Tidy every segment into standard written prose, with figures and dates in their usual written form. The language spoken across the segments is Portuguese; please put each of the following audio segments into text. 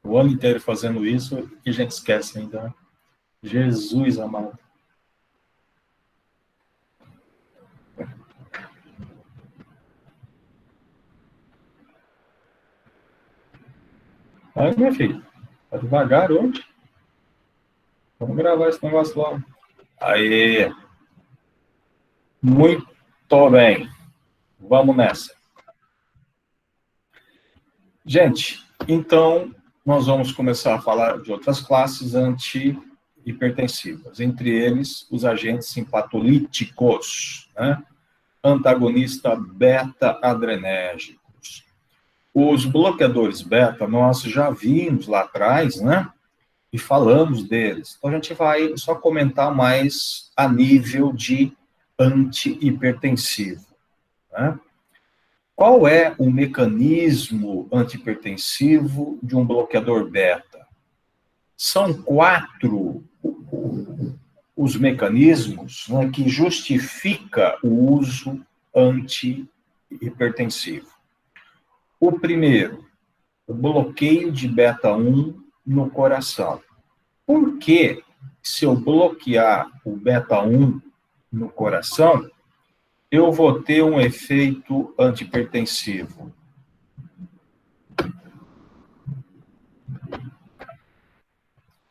O ano inteiro fazendo isso e a gente esquece ainda. Jesus amado. Aí, minha filha, tá devagar hoje. Vamos gravar esse negócio logo. Aí, muito bem. Vamos nessa. Gente, então, nós vamos começar a falar de outras classes antihipertensivas, entre eles os agentes simpatolíticos, né? Antagonista beta-adrenérgicos. Os bloqueadores beta, nós já vimos lá atrás, né? E falamos deles. Então, a gente vai só comentar mais a nível de antihipertensivo, né? Qual é o mecanismo antihipertensivo de um bloqueador beta? São 4 os mecanismos, né, que justifica o uso antihipertensivo. O primeiro, o bloqueio de beta-1 no coração. Por que, se eu bloquear o beta-1 no coração, eu vou ter um efeito antihipertensivo?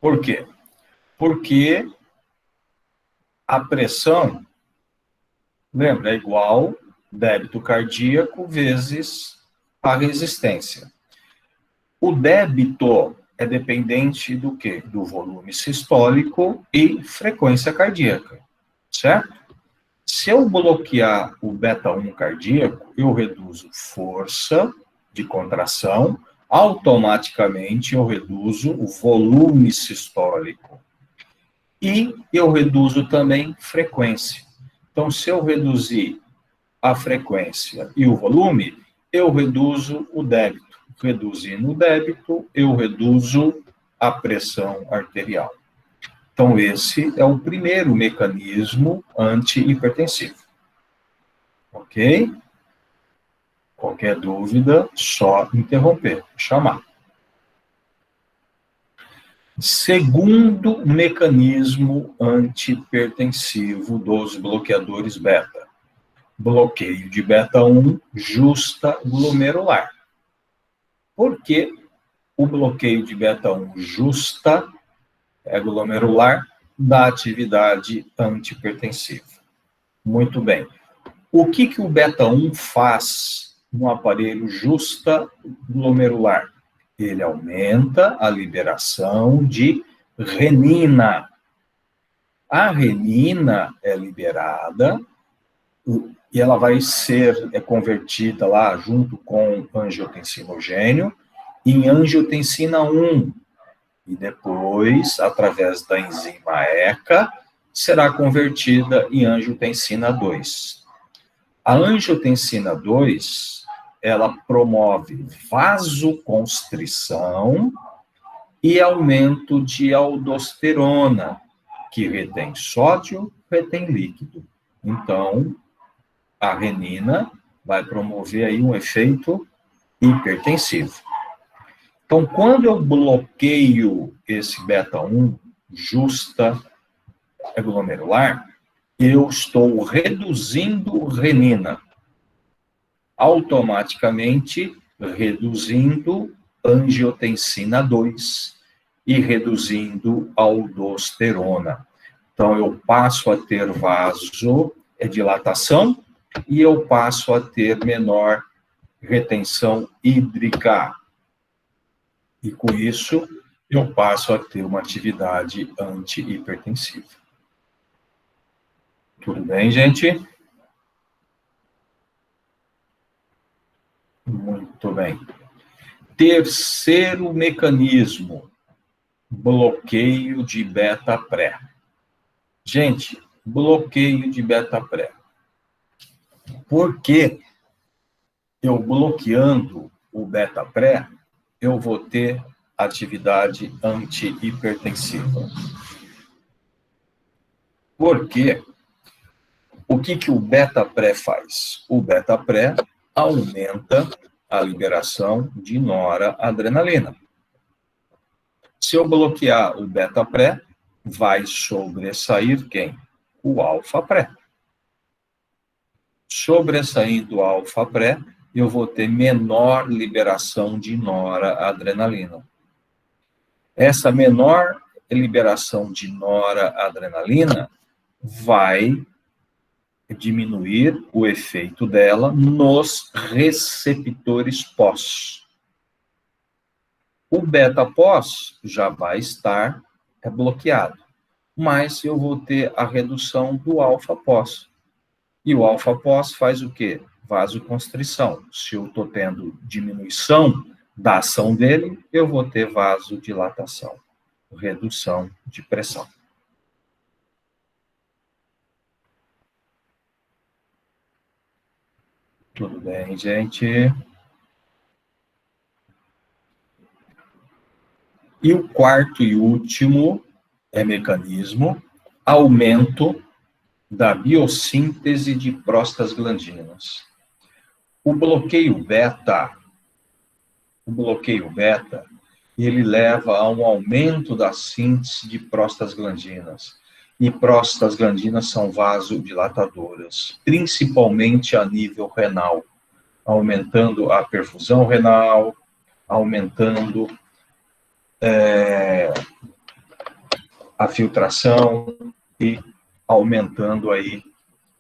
Por quê? Porque a pressão, lembra, é igual débito cardíaco vezes a resistência. O débito é dependente do quê? Do volume sistólico e frequência cardíaca, certo? Se eu bloquear o beta-1 cardíaco, eu reduzo força de contração, automaticamente eu reduzo o volume sistólico. E eu reduzo também frequência. Então, se eu reduzir a frequência e o volume, eu reduzo o débito. Reduzindo o débito, eu reduzo a pressão arterial. Então, esse é o primeiro mecanismo antihipertensivo. Ok? Qualquer dúvida, só interromper, chamar. Segundo mecanismo antihipertensivo dos bloqueadores beta. Bloqueio de beta-1 justa-glomerular. Por que o bloqueio de beta-1 justa-glomerular dá atividade antihipertensiva? Muito bem. O que o beta-1 faz no aparelho justa-glomerular? Ele aumenta a liberação de renina. A renina é liberada e ela vai ser convertida lá junto com angiotensinogênio em angiotensina 1. E depois, através da enzima ECA, será convertida em angiotensina 2. A angiotensina 2, ela promove vasoconstrição e aumento de aldosterona, que retém sódio, retém líquido. Então, a renina vai promover aí um efeito hipertensivo. Então, quando eu bloqueio esse beta-1 justa-glomerular, eu estou reduzindo renina, automaticamente reduzindo angiotensina 2 e reduzindo aldosterona. Então, eu passo a ter vasodilatação e eu passo a ter menor retenção hídrica. E com isso, eu passo a ter uma atividade antihipertensiva. Tudo bem, gente? Muito bem. Terceiro mecanismo, bloqueio de beta-pré. Gente, bloqueio de beta-pré. Por que eu bloqueando o beta-pré, eu vou ter atividade antihipertensiva? Porque o que o beta-pré faz? O beta-pré aumenta a liberação de noradrenalina. Se eu bloquear o beta-pré, vai sobressair quem? O alfa-pré. Sobressaindo o alfa-pré, eu vou ter menor liberação de noradrenalina. Essa menor liberação de noradrenalina vai diminuir o efeito dela nos receptores pós. O beta-pós já vai estar bloqueado, mas eu vou ter a redução do alfa-pós. E o alfa-pós faz o quê? Vasoconstrição. Se eu estou tendo diminuição da ação dele, eu vou ter vasodilatação, redução de pressão. Tudo bem, gente? E o quarto e último mecanismo, aumento da biossíntese de prostaglandinas. O bloqueio beta, ele leva a um aumento da síntese de prostaglandinas. E prostaglandinas são vasodilatadoras, principalmente a nível renal, aumentando a perfusão renal, aumentando a filtração e aumentando aí,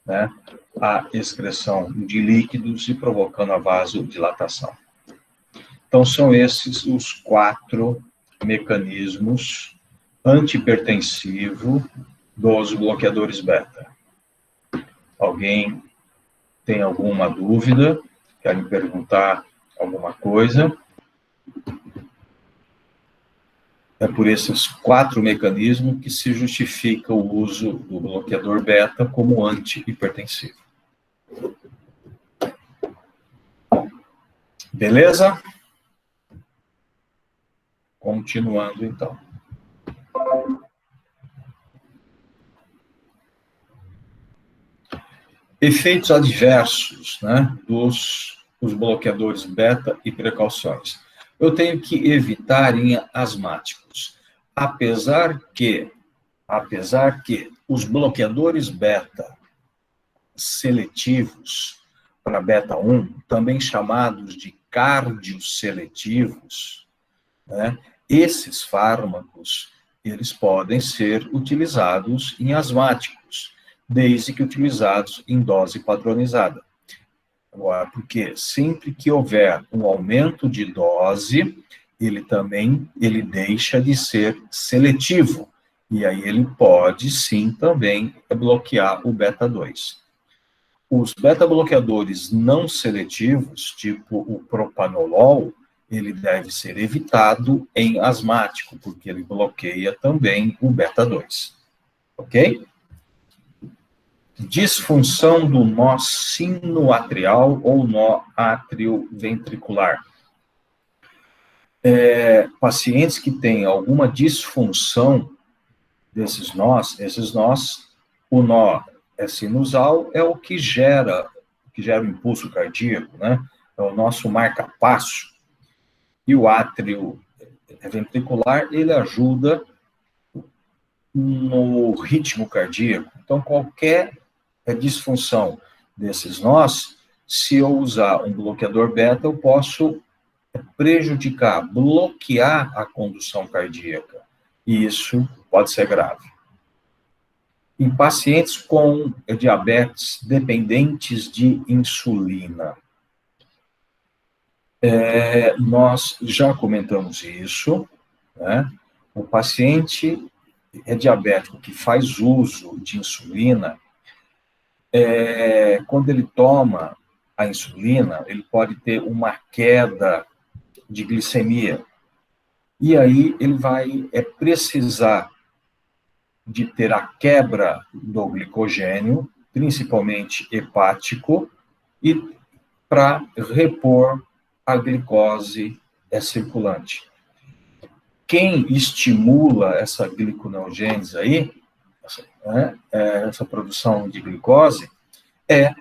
né, a excreção de líquidos e provocando a vasodilatação. Então, são esses os 4 mecanismos antihipertensivos dos bloqueadores beta. Alguém tem alguma dúvida? Quer me perguntar alguma coisa? É por esses 4 mecanismos que se justifica o uso do bloqueador beta como antihipertensivo. Beleza? Continuando, então. Efeitos adversos, né, dos bloqueadores beta e precauções. Eu tenho que evitar em asmáticos. Apesar que os bloqueadores beta seletivos para beta 1, também chamados de cardioseletivos, né, esses fármacos, eles podem ser utilizados em asmáticos, desde que utilizados em dose padronizada. Agora, porque sempre que houver um aumento de dose, ele deixa de ser seletivo, e aí ele pode sim também bloquear o beta-2. Os beta-bloqueadores não seletivos, tipo o propanolol, ele deve ser evitado em asmático, porque ele bloqueia também o beta-2. Ok? Disfunção do nó sinoatrial ou nó atrioventricular. Pacientes que têm alguma disfunção desses nós, o nó sinusal é o que gera o impulso cardíaco, né? É o nosso marca-passo. E o átrio ventricular, ele ajuda no ritmo cardíaco. Então, qualquer disfunção desses nós, se eu usar um bloqueador beta, eu posso prejudicar, bloquear a condução cardíaca. E isso pode ser grave. Em pacientes com diabetes dependentes de insulina, nós já comentamos isso, né? O paciente diabético que faz uso de insulina, quando ele toma a insulina, ele pode ter uma queda de glicemia. E aí ele vai precisar de ter a quebra do glicogênio, principalmente hepático, e para repor a glicose circulante. Quem estimula essa gliconeogênese aí, essa produção de glicose, é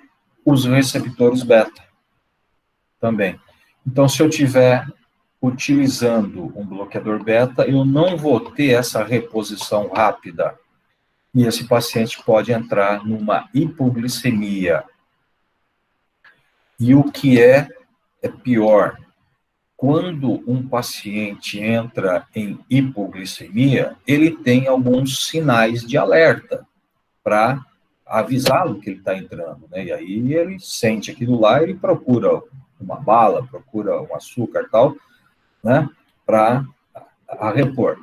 os receptores beta também. Então, se eu tiver utilizando um bloqueador beta, eu não vou ter essa reposição rápida. E esse paciente pode entrar numa hipoglicemia. E o que é pior, quando um paciente entra em hipoglicemia, ele tem alguns sinais de alerta para avisá-lo que ele está entrando, né? E aí ele sente aquilo lá, ele procura uma bala, procura um açúcar e tal, né? Para repor.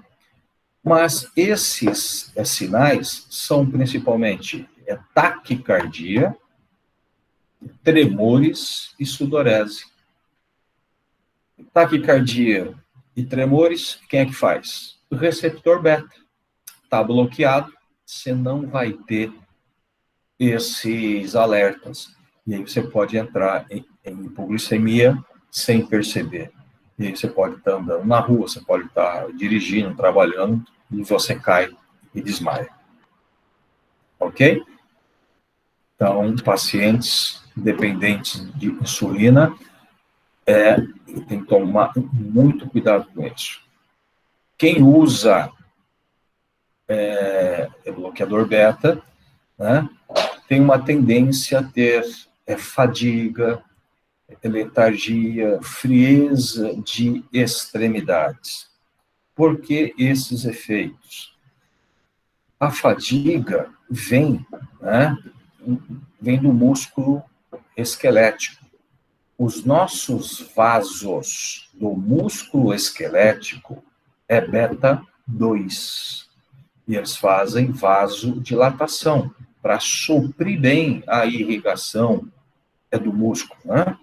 Mas esses sinais são principalmente taquicardia, tremores e sudorese. Taquicardia e tremores, quem é que faz? O receptor beta. Está bloqueado, você não vai ter esses alertas. E aí você pode entrar em hipoglicemia sem perceber. E aí você pode estar andando na rua, você pode estar dirigindo, trabalhando, e você cai e desmaia. Ok? Então, pacientes dependentes de insulina, tem que tomar muito cuidado com isso. Quem usa bloqueador beta, né, tem uma tendência a ter fadiga, letargia, frieza de extremidades. Por que esses efeitos? A fadiga vem, né, vem do músculo esquelético. Os nossos vasos do músculo esquelético é beta 2. E eles fazem vasodilatação para suprir bem a irrigação do músculo, né?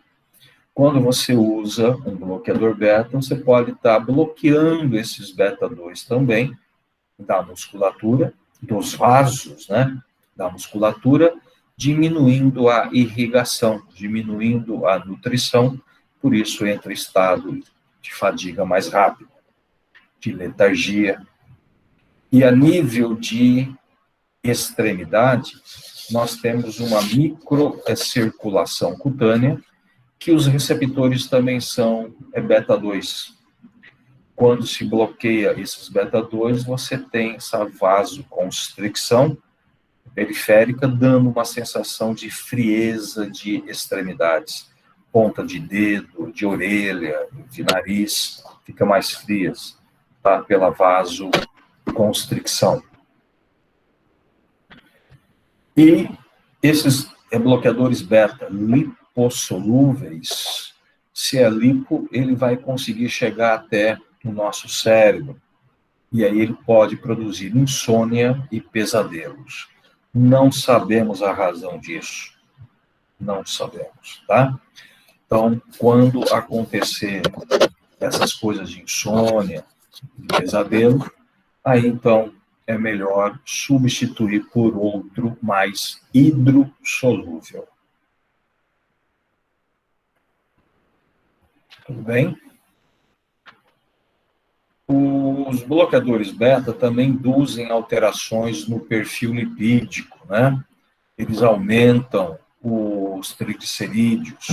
Quando você usa um bloqueador beta, você pode estar bloqueando esses beta 2 também da musculatura, dos vasos, né? Da musculatura, diminuindo a irrigação, diminuindo a nutrição, por isso entra em estado de fadiga mais rápido, de letargia. E a nível de extremidade, nós temos uma microcirculação cutânea, que os receptores também são beta 2. Quando se bloqueia esses beta 2, você tem essa vasoconstricção periférica, dando uma sensação de frieza de extremidades. Ponta de dedo, de orelha, de nariz, fica mais frias, tá? Pela vasoconstricção. E esses bloqueadores beta lipossolúveis, se é lipo, ele vai conseguir chegar até o nosso cérebro. E aí ele pode produzir insônia e pesadelos. Não sabemos a razão disso. Não sabemos, tá? Então, quando acontecer essas coisas de insônia, de pesadelo, aí então é melhor substituir por outro mais hidrossolúvel. Tudo bem? Os bloqueadores beta também induzem alterações no perfil lipídico, né? Eles aumentam os triglicerídeos.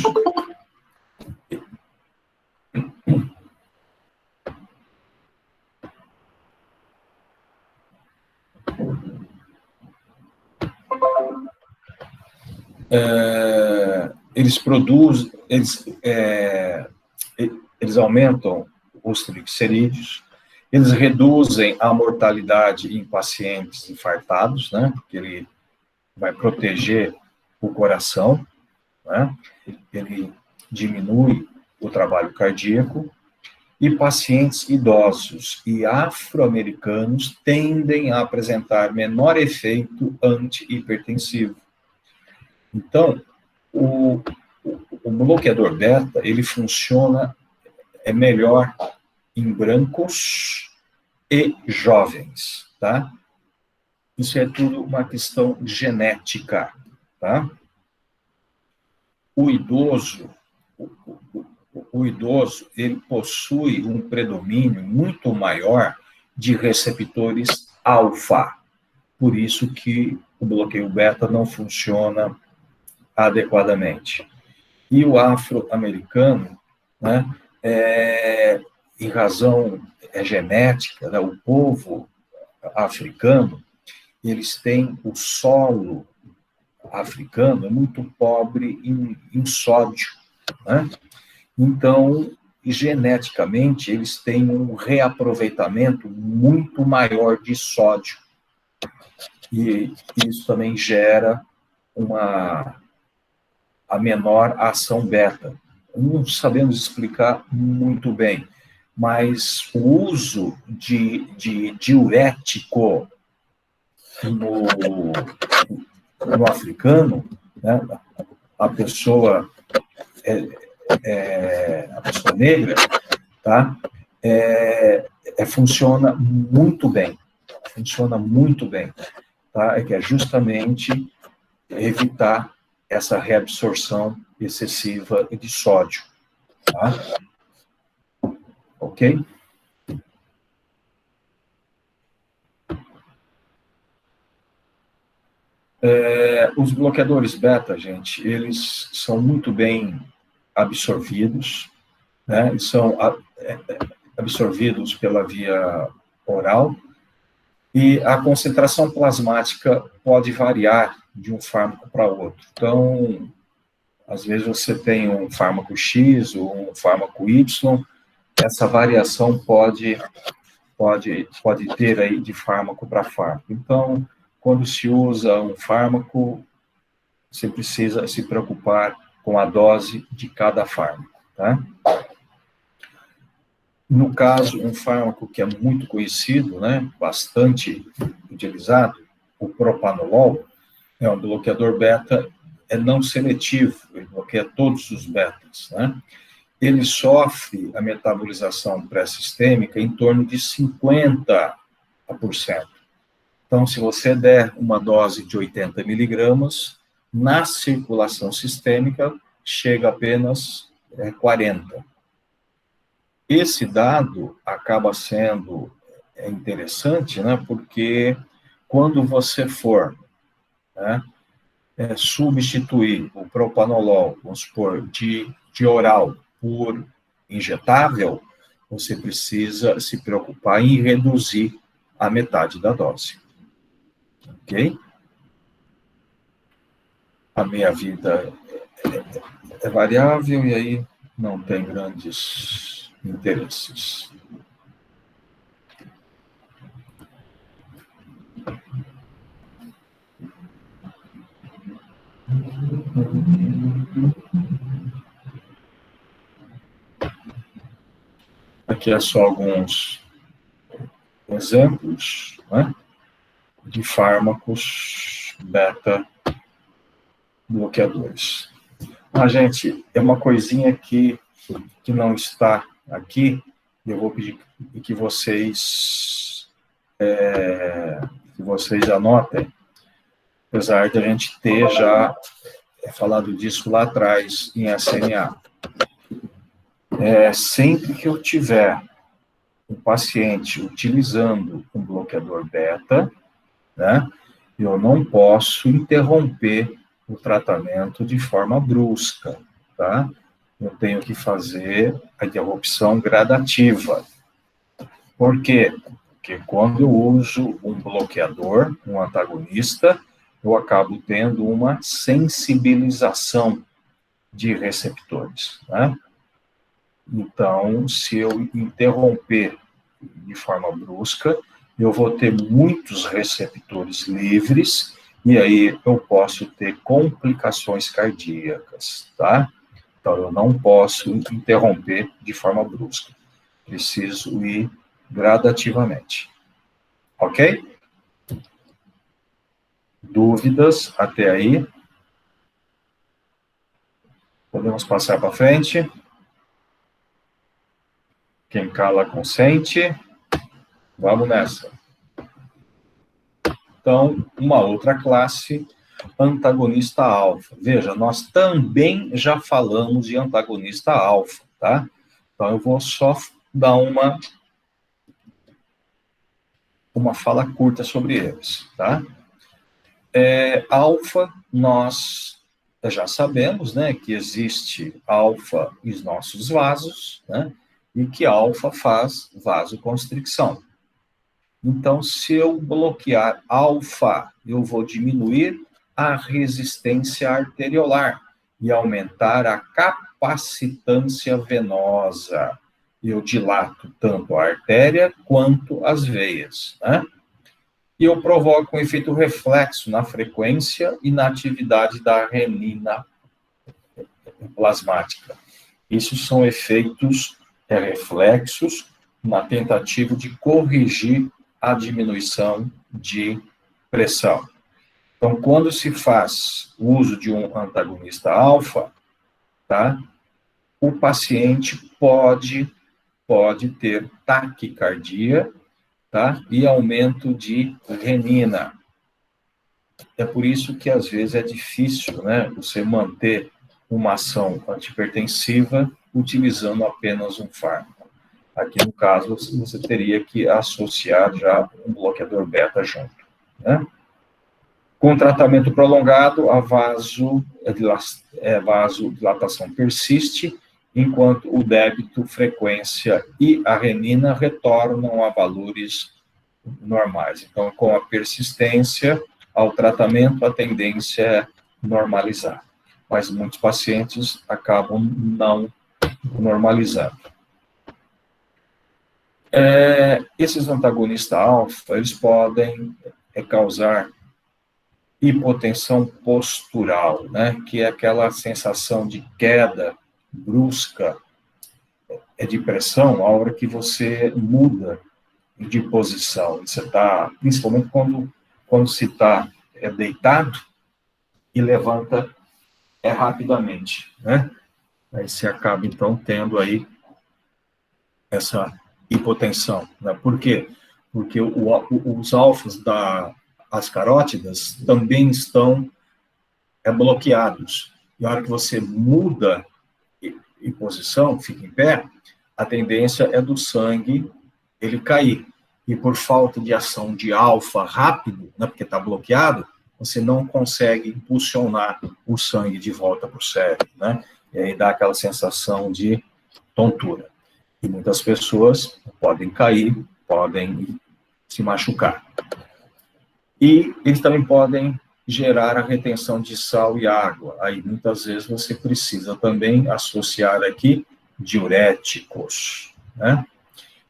Eles aumentam os triglicerídeos, eles reduzem a mortalidade em pacientes infartados, né? Porque ele vai proteger o coração, né? Ele diminui o trabalho cardíaco, e pacientes idosos e afro-americanos tendem a apresentar menor efeito anti-hipertensivo. Então, o bloqueador beta, ele funciona melhor em brancos e jovens, tá? Isso é tudo uma questão genética, tá? O idoso, ele possui um predomínio muito maior de receptores alfa. Por isso que o bloqueio beta não funciona adequadamente. E o afro-americano, né, em razão genética, né, o povo africano, eles têm o solo africano é muito pobre em sódio, né? Então, geneticamente, eles têm um reaproveitamento muito maior de sódio. E isso também gera a menor ação beta. Não sabemos explicar muito bem, mas o uso de diurético no africano, né, a pessoa a pessoa negra, tá? Funciona muito bem, tá? Que é justamente evitar essa reabsorção excessiva de sódio, tá? Ok? Os bloqueadores beta, gente, eles são muito bem absorvidos, né? Eles são absorvidos pela via oral, e a concentração plasmática pode variar de um fármaco para outro. Então, às vezes você tem um fármaco X ou um fármaco Y, essa variação pode ter aí de fármaco para fármaco. Então, quando se usa um fármaco, você precisa se preocupar com a dose de cada fármaco, tá? No caso, um fármaco que é muito conhecido, né, bastante utilizado, o propanolol, é um bloqueador beta, é não seletivo, ele bloqueia todos os betas, né? Ele sofre a metabolização pré-sistêmica em torno de 50%. Então, se você der uma dose de 80 miligramas, na circulação sistêmica, chega apenas 40. Esse dado acaba sendo interessante, né, porque quando você for, né, substituir o propanolol, vamos supor, de oral por injetável, você precisa se preocupar em reduzir a metade da dose. Ok? A meia-vida é variável e aí não tem grandes interesses. Aqui é só alguns exemplos, né, de fármacos beta-bloqueadores. Gente, é uma coisinha que não está aqui, eu vou pedir que vocês anotem, apesar de a gente ter já falado disso lá atrás em SMA. Sempre que eu tiver um paciente utilizando um bloqueador beta, né, eu não posso interromper o tratamento de forma brusca, tá? Eu tenho que fazer a interrupção gradativa. Por quê? Porque quando eu uso um bloqueador, um antagonista, eu acabo tendo uma sensibilização de receptores, né? Então, se eu interromper de forma brusca, eu vou ter muitos receptores livres, e aí eu posso ter complicações cardíacas, tá? Então, eu não posso interromper de forma brusca. Preciso ir gradativamente. Ok? Dúvidas até aí? Podemos passar para frente? Quem cala, consente. Vamos nessa. Então, uma outra classe, antagonista alfa. Veja, nós também já falamos de antagonista alfa, tá? Então, eu vou só dar uma fala curta sobre eles, tá? Alfa, nós já sabemos, né, que existe alfa nos nossos vasos, né? e que alfa faz vasoconstricção. Então, se eu bloquear alfa, eu vou diminuir a resistência arteriolar e aumentar a capacitância venosa. Eu dilato tanto a artéria quanto as veias, né? E eu provoco um efeito reflexo na frequência e na atividade da renina plasmática. Isso são efeitos reflexos na tentativa de corrigir a diminuição de pressão. Então, quando se faz o uso de um antagonista alfa, tá, o paciente pode ter taquicardia, tá, e aumento de renina. É por isso que, às vezes, é difícil, né, você manter uma ação antihipertensiva utilizando apenas um fármaco. Aqui, no caso, você teria que associar já um bloqueador beta junto, né? Com tratamento prolongado, a vasodilatação persiste, enquanto o débito, frequência e a renina retornam a valores normais. Então, com a persistência ao tratamento, a tendência é normalizar. Mas muitos pacientes acabam não normalizando. Esses antagonistas alfa, eles podem causar hipotensão postural, né, que é aquela sensação de queda brusca de pressão a hora que você muda de posição. Você está, principalmente quando se está deitado e levanta rapidamente, né? Aí você acaba, então, tendo aí essa hipotensão, né? Por quê? Porque os alfas das carótidas também estão bloqueados. E a hora que você muda em posição, fica em pé, a tendência é do sangue ele cair. E por falta de ação de alfa rápido, né, porque está bloqueado, você não consegue impulsionar o sangue de volta para o cérebro, né? E aí dá aquela sensação de tontura. E muitas pessoas podem cair, podem se machucar. E eles também podem gerar a retenção de sal e água. Aí, muitas vezes, você precisa também associar aqui diuréticos, né?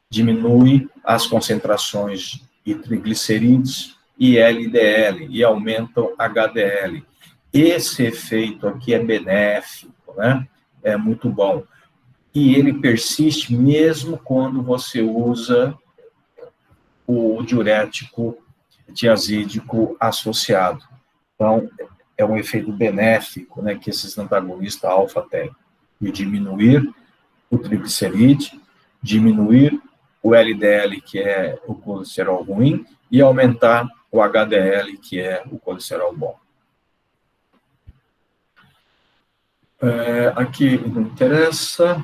Diminui as concentrações de triglicerídeos e LDL, e aumentam HDL. Esse efeito aqui é benéfico, né? É muito bom. E ele persiste mesmo quando você usa o diurético tiazídico associado. Então, é um efeito benéfico, né, que esses antagonistas alfa têm, de diminuir o triglicerídeo, diminuir o LDL, que é o colesterol ruim, e aumentar o HDL, que é o colesterol bom. Aqui não interessa.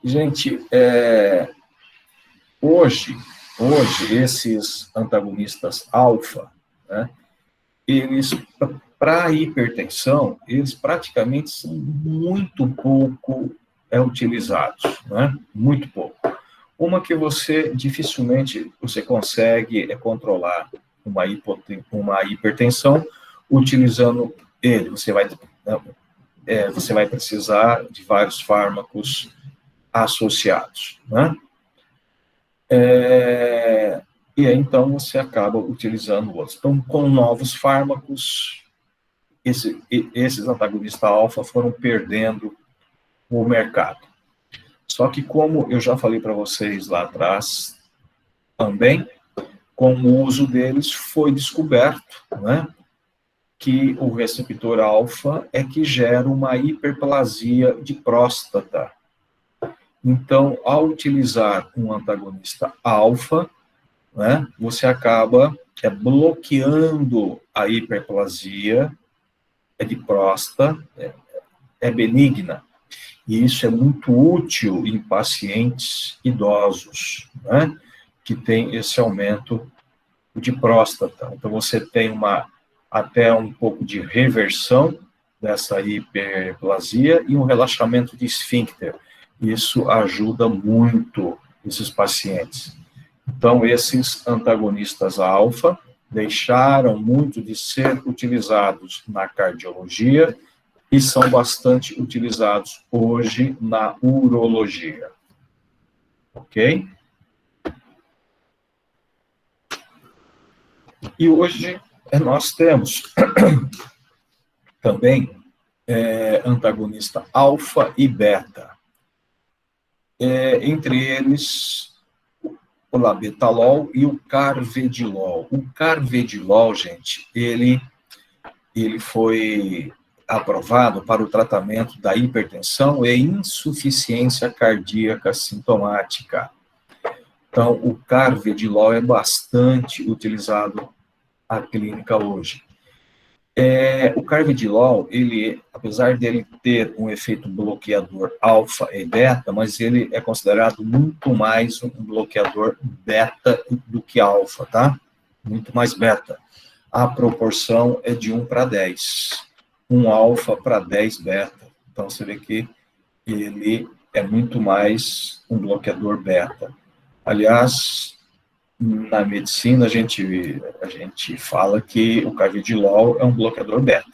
Gente, hoje, esses antagonistas alfa, né, eles, para a hipertensão, eles praticamente são muito pouco utilizados, né? Muito pouco. Uma que você dificilmente você consegue controlar uma hipertensão utilizando ele. Você vai precisar de vários fármacos associados, né? E aí, então, você acaba utilizando outros. Então, com novos fármacos, esses antagonistas alfa foram perdendo o mercado. Só que, como eu já falei para vocês lá atrás, também, com o uso deles, foi descoberto, né, que o receptor alfa é que gera uma hiperplasia de próstata. Então, ao utilizar um antagonista alfa, né, você acaba bloqueando a hiperplasia de próstata, benigna. E isso é muito útil em pacientes idosos, né, que tem esse aumento de próstata. Então, você tem até um pouco de reversão dessa hiperplasia e um relaxamento de esfíncter. Isso ajuda muito esses pacientes. Então, esses antagonistas alfa deixaram muito de ser utilizados na cardiologia e são bastante utilizados hoje na urologia. Ok? E hoje nós temos também antagonista alfa e beta. Entre eles, o labetalol e o carvedilol. O carvedilol, gente, ele foi aprovado para o tratamento da hipertensão e insuficiência cardíaca sintomática. Então, o carvedilol é bastante utilizado na clínica hoje. O carvedilol, apesar dele ter um efeito bloqueador alfa e beta, mas ele é considerado muito mais um bloqueador beta do que alfa, tá? Muito mais beta. A proporção é de 1 para 10. 1 alfa para 10 beta. Então, você vê que ele é muito mais um bloqueador beta. Aliás, na medicina, a gente fala que o carvedilol é um bloqueador beta,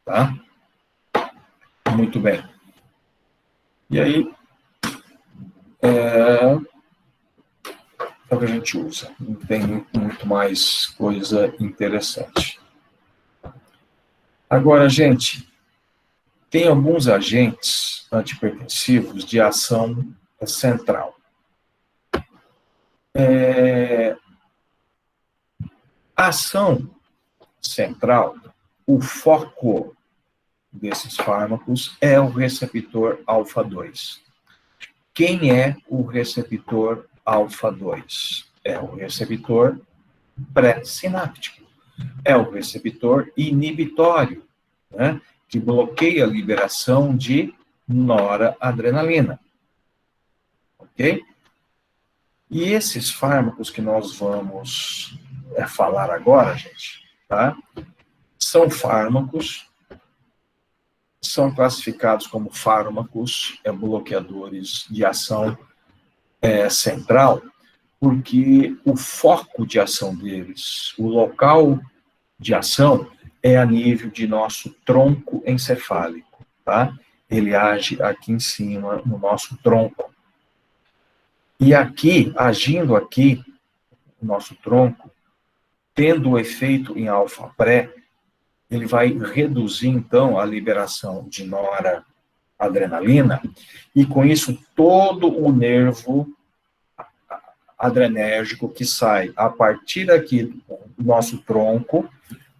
tá? Muito bem. E aí, é o que a gente usa. Não tem muito mais coisa interessante. Agora, gente, tem alguns agentes antipertensivos de ação central. A ação central, o foco desses fármacos é o receptor alfa-2. Quem é o receptor alfa-2? É o receptor pré-sináptico. É o receptor inibitório, né, que bloqueia a liberação de noradrenalina. Ok? E esses fármacos que nós vamos falar agora, gente, tá? São fármacos, são classificados como fármacos bloqueadores de ação central, porque o foco de ação deles, o local de ação, é a nível de nosso tronco encefálico, tá? Ele age aqui em cima, no nosso tronco. E aqui, agindo aqui, no nosso tronco, tendo o efeito em alfa-pré, ele vai reduzir, então, a liberação de noradrenalina, e com isso, todo o nervo adrenérgico que sai a partir aqui do nosso tronco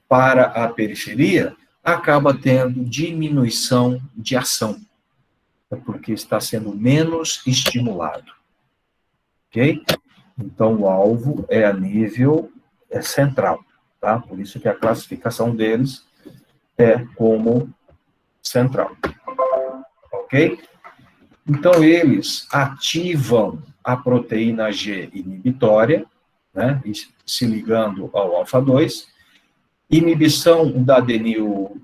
para a periferia, acaba tendo diminuição de ação, porque está sendo menos estimulado. Ok? Então, o alvo é a nível central, tá? Por isso que a classificação deles é como central. Ok? Então, eles ativam a proteína G inibitória, né, se ligando ao alfa-2, inibição da adenil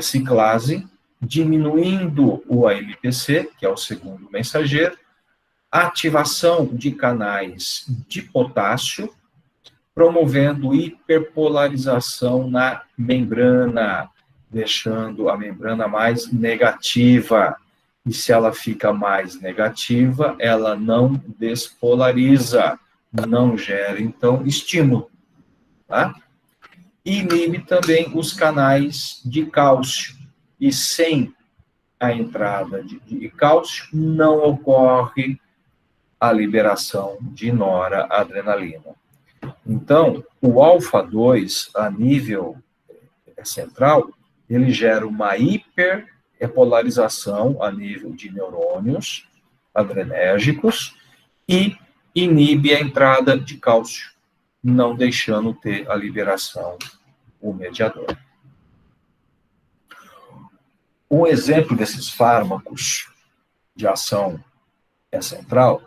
ciclase, diminuindo o AMPC, que é o segundo mensageiro, ativação de canais de potássio, promovendo hiperpolarização na membrana, deixando a membrana mais negativa. E se ela fica mais negativa, ela não despolariza, não gera, então, estímulo. Tá? E inibe também os canais de cálcio. E sem a entrada de cálcio, não ocorre a liberação de noradrenalina. Então, o alfa-2, a nível central, ele gera uma hiperpolarização a nível de neurônios adrenérgicos e inibe a entrada de cálcio, não deixando ter a liberação do mediador. Um exemplo desses fármacos de ação central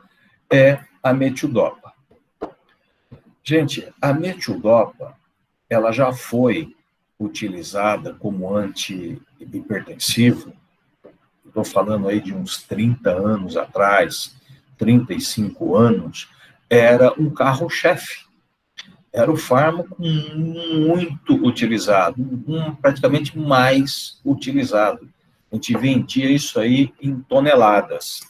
é a metildopa. Gente, a metildopa, ela já foi utilizada como hipertensivo, estou falando aí de uns 30 anos atrás, 35 anos, era um carro-chefe. Era o fármaco muito utilizado, praticamente mais utilizado. A gente vendia isso aí em toneladas,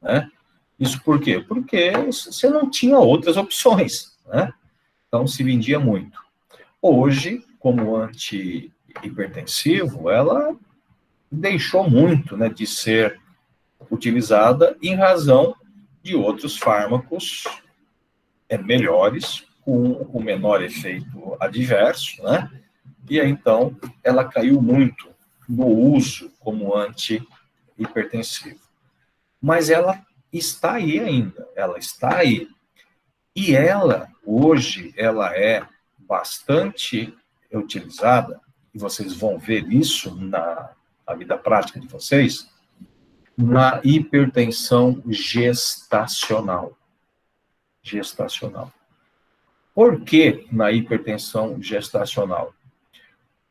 né? Isso por quê? Porque você não tinha outras opções, né? Então, se vendia muito. Hoje, como antihipertensivo, ela deixou muito, né, de ser utilizada em razão de outros fármacos melhores, com menor efeito adverso, né? E aí, então, ela caiu muito no uso como antihipertensivo. Mas ela está aí ainda, ela está aí. E ela, hoje, ela é bastante utilizada, e vocês vão ver isso na vida prática de vocês, na hipertensão gestacional. Por que na hipertensão gestacional?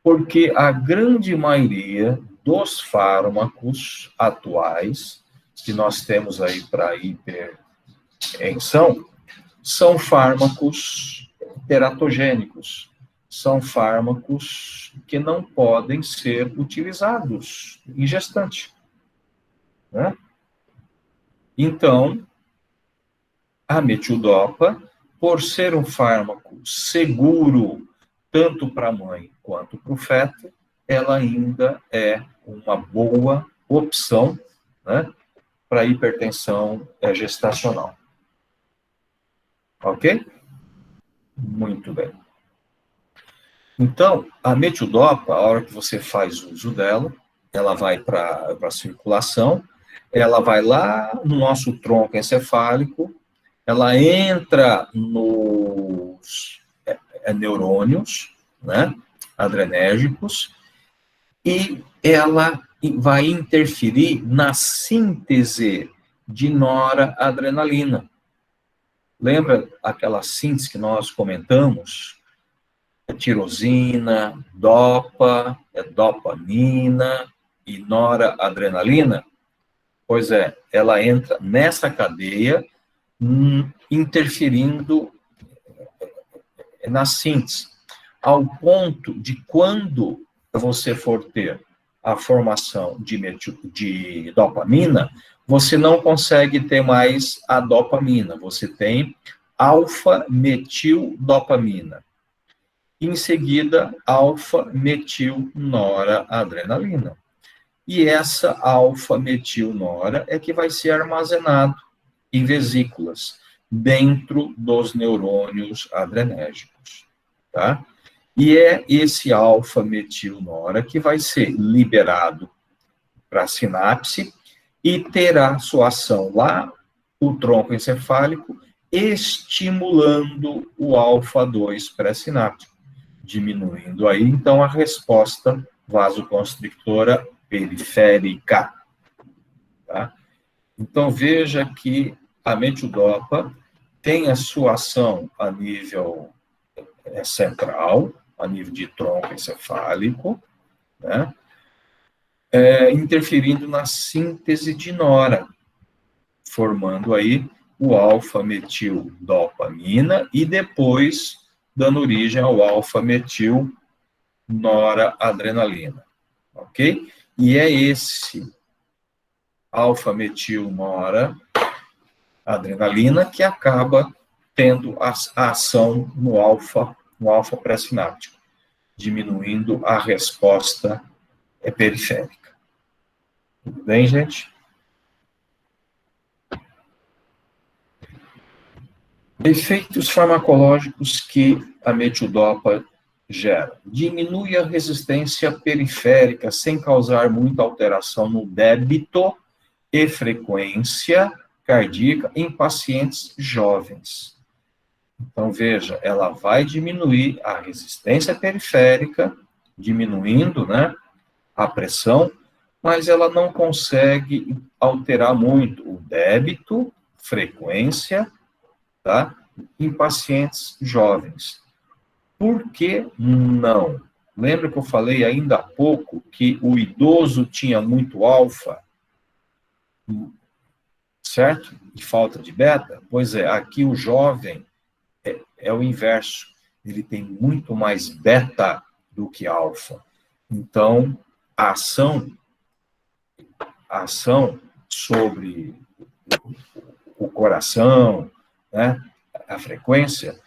Porque a grande maioria dos fármacos atuais que nós temos aí para hipertensão são fármacos teratogênicos, são fármacos que não podem ser utilizados em gestante, né? Então, a metildopa, por ser um fármaco seguro, tanto para a mãe quanto para o feto, ela ainda é uma boa opção, né, para hipertensão gestacional. Ok? Muito bem. Então, a metildopa, a hora que você faz uso dela, ela vai para a circulação, ela vai lá no nosso tronco encefálico, ela entra nos neurônios, né, adrenérgicos, e ela vai interferir na síntese de noradrenalina. Lembra aquela síntese que nós comentamos? Tirosina, dopa, dopamina e noradrenalina? Pois é, ela entra nessa cadeia, interferindo na síntese, ao ponto de quando você for ter a formação de dopamina, você não consegue ter mais a dopamina, você tem alfa-metildopamina. Em seguida, alfa-metilnoradrenalina. E essa alfa-metilnora é que vai ser armazenado em vesículas, dentro dos neurônios adrenérgicos, tá? E é esse alfa-metilnora que vai ser liberado para a sinapse e terá sua ação lá, o tronco encefálico, estimulando o alfa-2 pré-sináptico, diminuindo aí, então, a resposta vasoconstrictora periférica, tá? Então, veja que a metildopa tem a sua ação a nível central, a nível de tronco encefálico, né? Interferindo na síntese de nora, formando aí o alfa-metildopamina e depois dando origem ao alfa-metilnoradrenalina, ok? E é esse alfa-metilnoradrenalina que acaba tendo a ação no alfa pré-sináptico, diminuindo a resposta periférica. Tudo bem, gente? Efeitos farmacológicos que a metildopa gera. Diminui a resistência periférica sem causar muita alteração no débito e frequência cardíaca em pacientes jovens. Então, veja, ela vai diminuir a resistência periférica, diminuindo, né, a pressão, mas ela não consegue alterar muito o débito, frequência, tá, em pacientes jovens. Por que não? Lembra que eu falei ainda há pouco que o idoso tinha muito alfa, certo? E falta de beta? Pois é, aqui o jovem é o inverso. Ele tem muito mais beta do que alfa. Então, a ação sobre o coração, né, a frequência,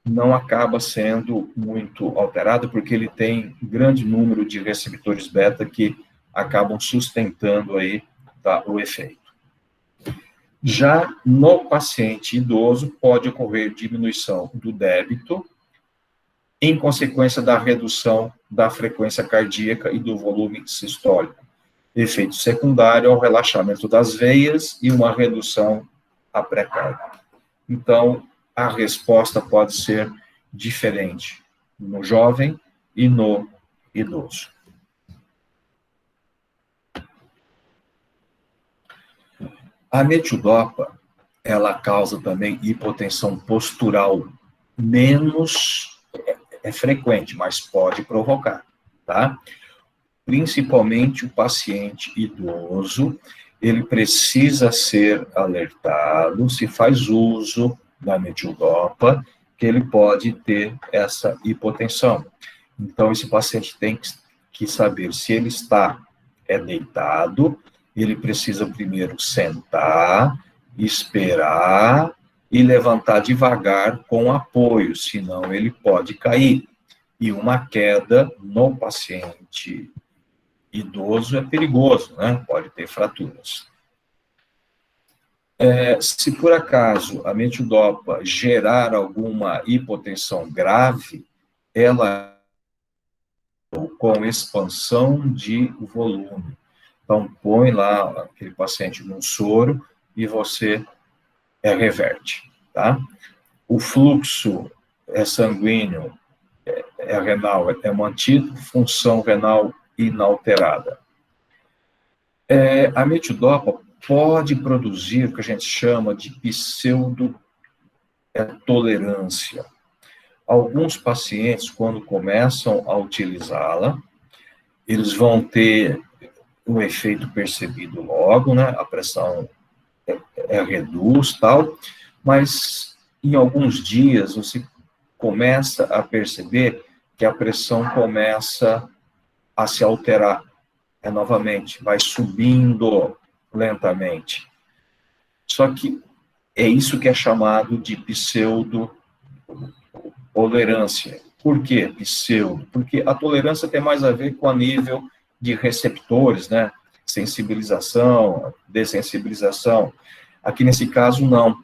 não acaba sendo muito alterada, porque ele tem grande número de receptores beta que acabam sustentando aí, tá, o efeito. Já no paciente idoso, pode ocorrer diminuição do débito, em consequência da redução da frequência cardíaca e do volume sistólico. Efeito secundário ao relaxamento das veias e uma redução à pré-carga. Então, a resposta pode ser diferente no jovem e no idoso. A metildopa, ela causa também hipotensão postural menos frequente, mas pode provocar, tá? Principalmente o paciente idoso, ele precisa ser alertado se faz uso da metildopa, que ele pode ter essa hipotensão. Então, esse paciente tem que saber se ele está deitado, ele precisa primeiro sentar, esperar e levantar devagar com apoio, senão ele pode cair. E uma queda no paciente idoso é perigoso, né? Pode ter fraturas. Se por acaso a metildopa gerar alguma hipotensão grave, ela com expansão de volume. Então, põe lá aquele paciente num soro e você reverte, tá? O fluxo sanguíneo renal é mantido, função renal inalterada. A metildopa pode produzir o que a gente chama de pseudotolerância. Alguns pacientes, quando começam a utilizá-la, eles vão ter um efeito percebido logo, né? A pressão reduz, tal, mas em alguns dias você começa a perceber que a pressão começa a se alterar novamente, vai subindo lentamente. Só que é isso que é chamado de pseudotolerância. Por que pseudo? Porque a tolerância tem mais a ver com a nível de receptores, né? Sensibilização, dessensibilização. Aqui nesse caso, não.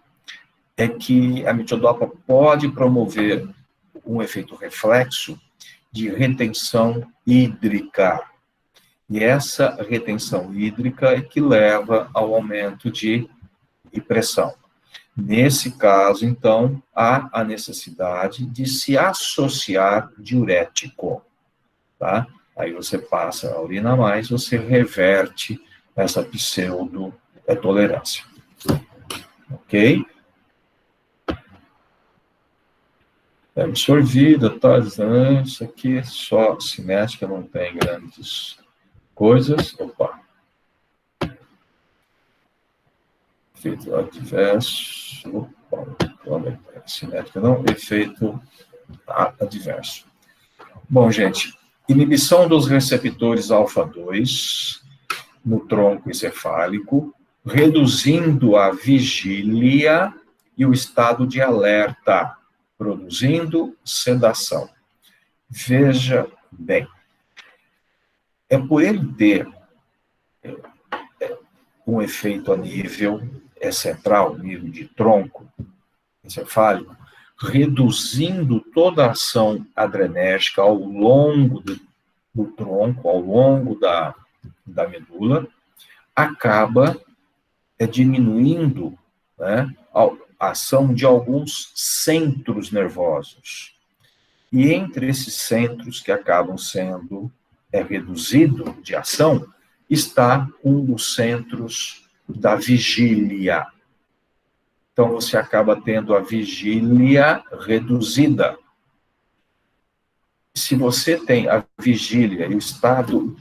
É que a metildopa pode promover um efeito reflexo de retenção hídrica. E essa retenção hídrica é que leva ao aumento de pressão. Nesse caso, então, há a necessidade de se associar diurético, tá? Aí você passa a urinar mais, você reverte essa pseudotolerância. Ok? É absorvida, tá? Isso aqui é só cinética, não tem grandes coisas. Opa. Efeito adverso. Opa. Cinética não, efeito adverso. Bom, gente, inibição dos receptores alfa-2 no tronco encefálico, reduzindo a vigília e o estado de alerta, produzindo sedação. Veja bem, é por ele ter um efeito a nível central, nível de tronco encefálico, reduzindo toda a ação adrenérgica ao longo do tronco, ao longo da medula, acaba diminuindo, né, a ação de alguns centros nervosos. E entre esses centros que acabam sendo reduzido de ação, está um dos centros da vigília. Então, você acaba tendo a vigília reduzida. se você tem a vigília e o estado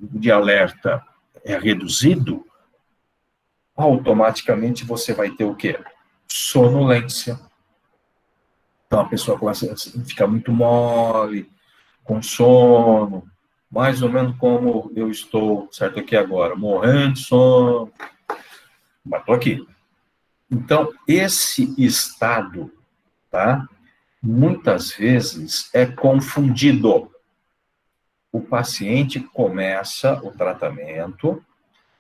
de alerta é reduzido, automaticamente você vai ter o quê? Sonolência. Então, a pessoa começa a ficar muito mole, com sono, mais ou menos como eu estou, certo, aqui agora, morrendo de sono, mas estou aqui. Então, esse estado, tá, muitas vezes é confundido. O paciente começa o tratamento,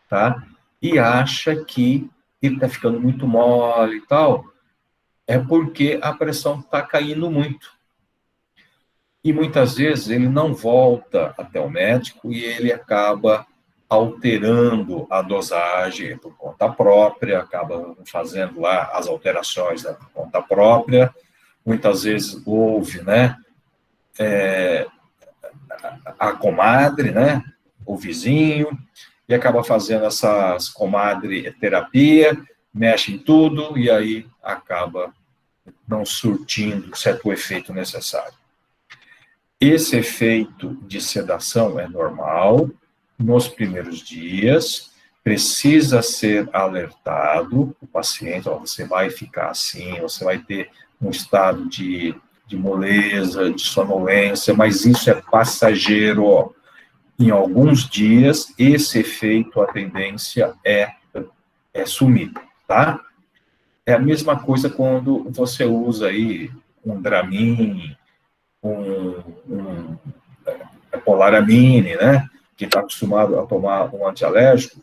tá, e acha que ele está ficando muito mole e tal, é porque a pressão está caindo muito. E muitas vezes ele não volta até o médico e ele acaba alterando a dosagem por conta própria, acaba fazendo lá as alterações, né, por conta própria. Muitas vezes houve, né, a comadre, né, o vizinho, e acaba fazendo essas comadre terapia, mexe em tudo e aí acaba não surtindo certo efeito necessário. Esse efeito de sedação é normal nos primeiros dias, precisa ser alertado o paciente, ó, você vai ficar assim, você vai ter um estado de moleza, de sonolência, mas isso é passageiro. Em alguns dias, esse efeito, a tendência é sumir, tá? É a mesma coisa quando você usa aí um Dramin, um Polaramine, né? Que está acostumado a tomar um antialérgico,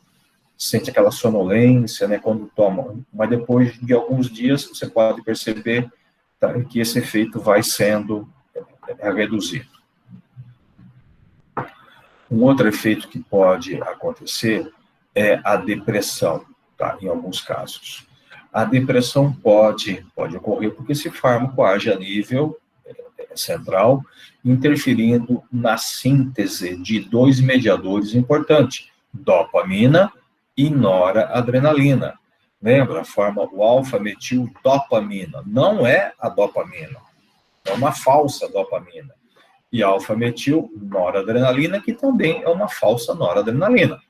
sente aquela sonolência, né? Quando toma. Mas depois de alguns dias, você pode perceber, tá, que esse efeito vai sendo reduzido. Um outro efeito que pode acontecer é a depressão, tá? Em alguns casos. A depressão pode ocorrer porque esse fármaco age a nível central, interferindo na síntese de dois mediadores importantes, dopamina e noradrenalina. Lembra? Forma o alfa-metil-dopamina. Não é a dopamina, é uma falsa dopamina. E alfa-metil-noradrenalina, que também é uma falsa noradrenalina.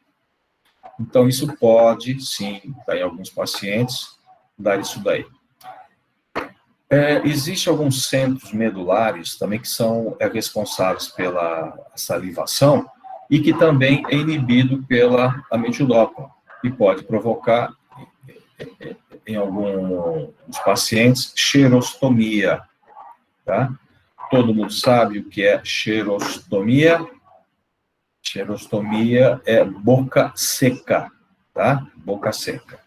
Então, isso pode, sim, em alguns pacientes, dar isso daí. Existem alguns centros medulares também que são responsáveis pela salivação e que também é inibido pela ametidopa, e pode provocar, em alguns pacientes, xerostomia, tá? Todo mundo sabe o que é xerostomia? Xerostomia é boca seca, tá? Boca seca.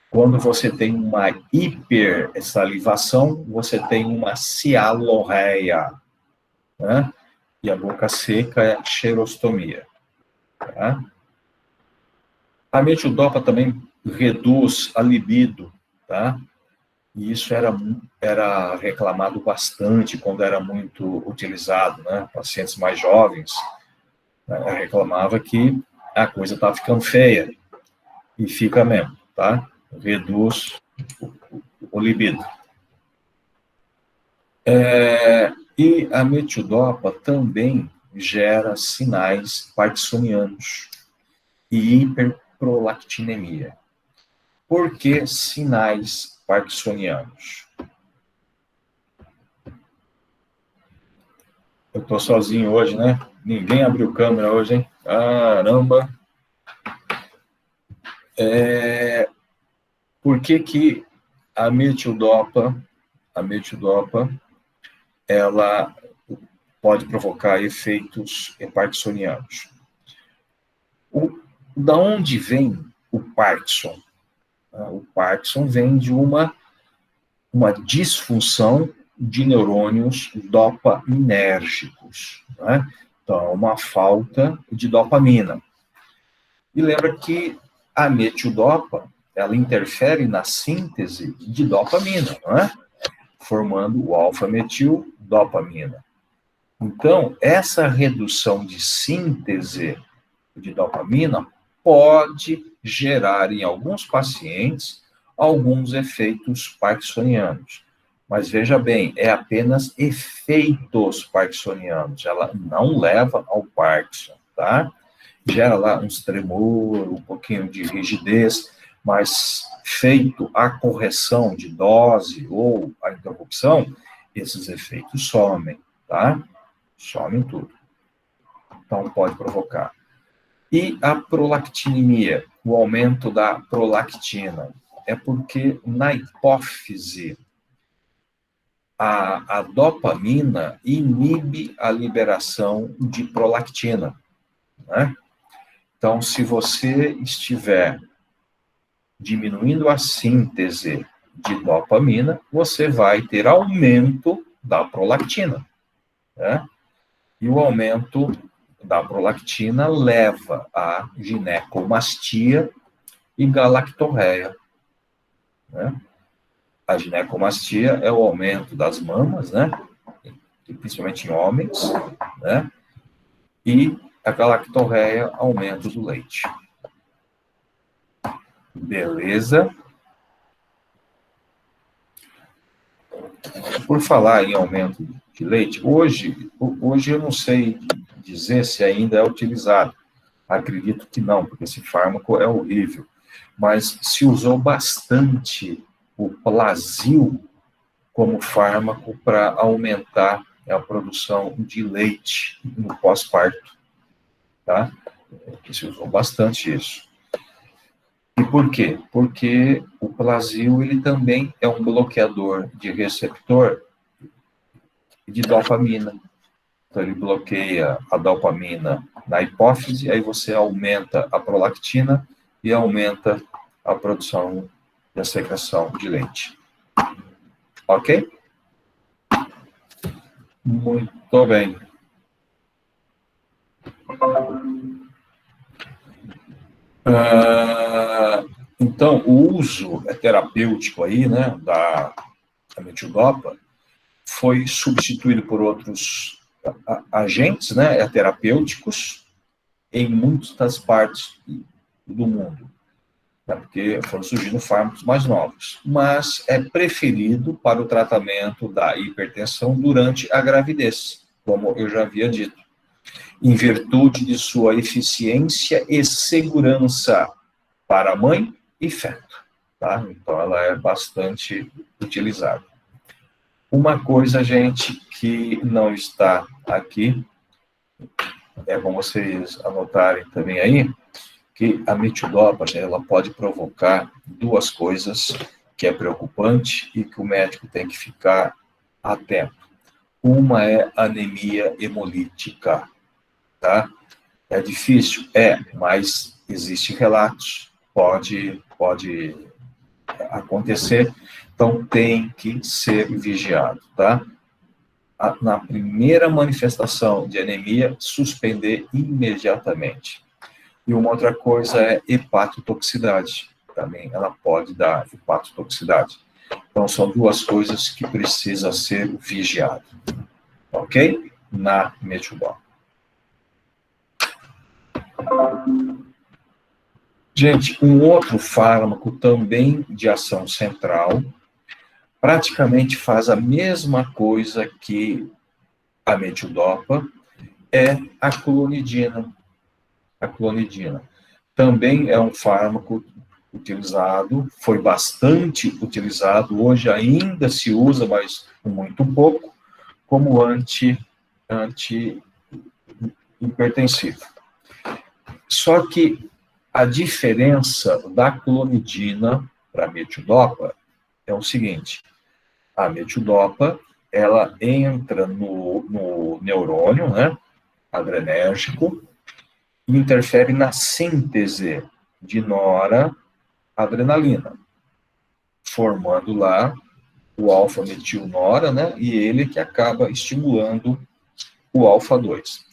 Quando você tem uma hipersalivação, você tem uma cialorreia, né? E a boca seca é xerostomia. Tá? A metildopa também reduz a libido, tá? E isso era reclamado bastante quando era muito utilizado, né? Pacientes mais jovens, né, reclamava que a coisa estava ficando feia. E fica mesmo, tá? Reduz o libido. E a metildopa também gera sinais parkinsonianos e hiperprolactinemia. Por que sinais parkinsonianos? Eu estou sozinho hoje, né? Ninguém abriu câmera hoje, hein? Caramba! Por que a metildopa, ela pode provocar efeitos parkinsonianos? Da onde vem o Parkinson? O Parkinson vem de uma disfunção de neurônios dopaminérgicos, né? Então, uma falta de dopamina. E lembra que a metildopa, ela interfere na síntese de dopamina, não é? Formando o alfa-metil-dopamina. Então, essa redução de síntese de dopamina pode gerar, em alguns pacientes, alguns efeitos parkinsonianos. Mas veja bem, é apenas efeitos parkinsonianos, ela não leva ao Parkinson, tá? Gera lá uns tremor, um pouquinho de rigidez, mas feito a correção de dose ou a interrupção, esses efeitos somem, tá? Somem tudo. Então, pode provocar. E a prolactinemia, o aumento da prolactina, é porque na hipófise a dopamina inibe a liberação de prolactina, né? Então, se você estiver diminuindo a síntese de dopamina, você vai ter aumento da prolactina, né? E o aumento da prolactina leva a ginecomastia e galactorreia, né? A ginecomastia é o aumento das mamas, né? Principalmente em homens, né? E a galactorreia, aumento do leite. Beleza? Por falar em aumento de leite, hoje eu não sei dizer se ainda é utilizado. Acredito que não, porque esse fármaco é horrível. Mas se usou bastante o Plasil como fármaco para aumentar a produção de leite no pós-parto, tá? Se usou bastante isso. E por quê? Porque o Plasil, ele também é um bloqueador de receptor de dopamina. Então, ele bloqueia a dopamina na hipófise, aí você aumenta a prolactina e aumenta a produção e a secreção de leite. Ok? Muito bem. Então, o uso terapêutico aí, né, da metildopa foi substituído por outros agentes, né, terapêuticos em muitas partes do mundo, né, porque foram surgindo fármacos mais novos, mas é preferido para o tratamento da hipertensão durante a gravidez, como eu já havia dito, em virtude de sua eficiência e segurança para a mãe e feto, tá? Então, ela é bastante utilizada. Uma coisa, gente, que não está aqui, é bom vocês anotarem também aí, que a metildopa, ela pode provocar duas coisas que é preocupante e que o médico tem que ficar atento. Uma é anemia hemolítica, tá? É difícil? É, mas existem relatos, pode acontecer, então tem que ser vigiado, tá? Na primeira manifestação de anemia, suspender imediatamente. E uma outra coisa é hepatotoxicidade, também ela pode dar hepatotoxicidade. Então, são duas coisas que precisam ser vigiado, ok? Na metildopa. Gente, um outro fármaco também de ação central, praticamente faz a mesma coisa que a metildopa, é a clonidina. A clonidina também é um fármaco utilizado, foi bastante utilizado, hoje ainda se usa, mas muito pouco, como anti-hipertensivo. Só que a diferença da clonidina para a metildopa é o seguinte: a metildopa, ela entra no neurônio, né, adrenérgico, e interfere na síntese de noradrenalina, formando lá o alfa-metilnora, né, e ele que acaba estimulando o alfa-2.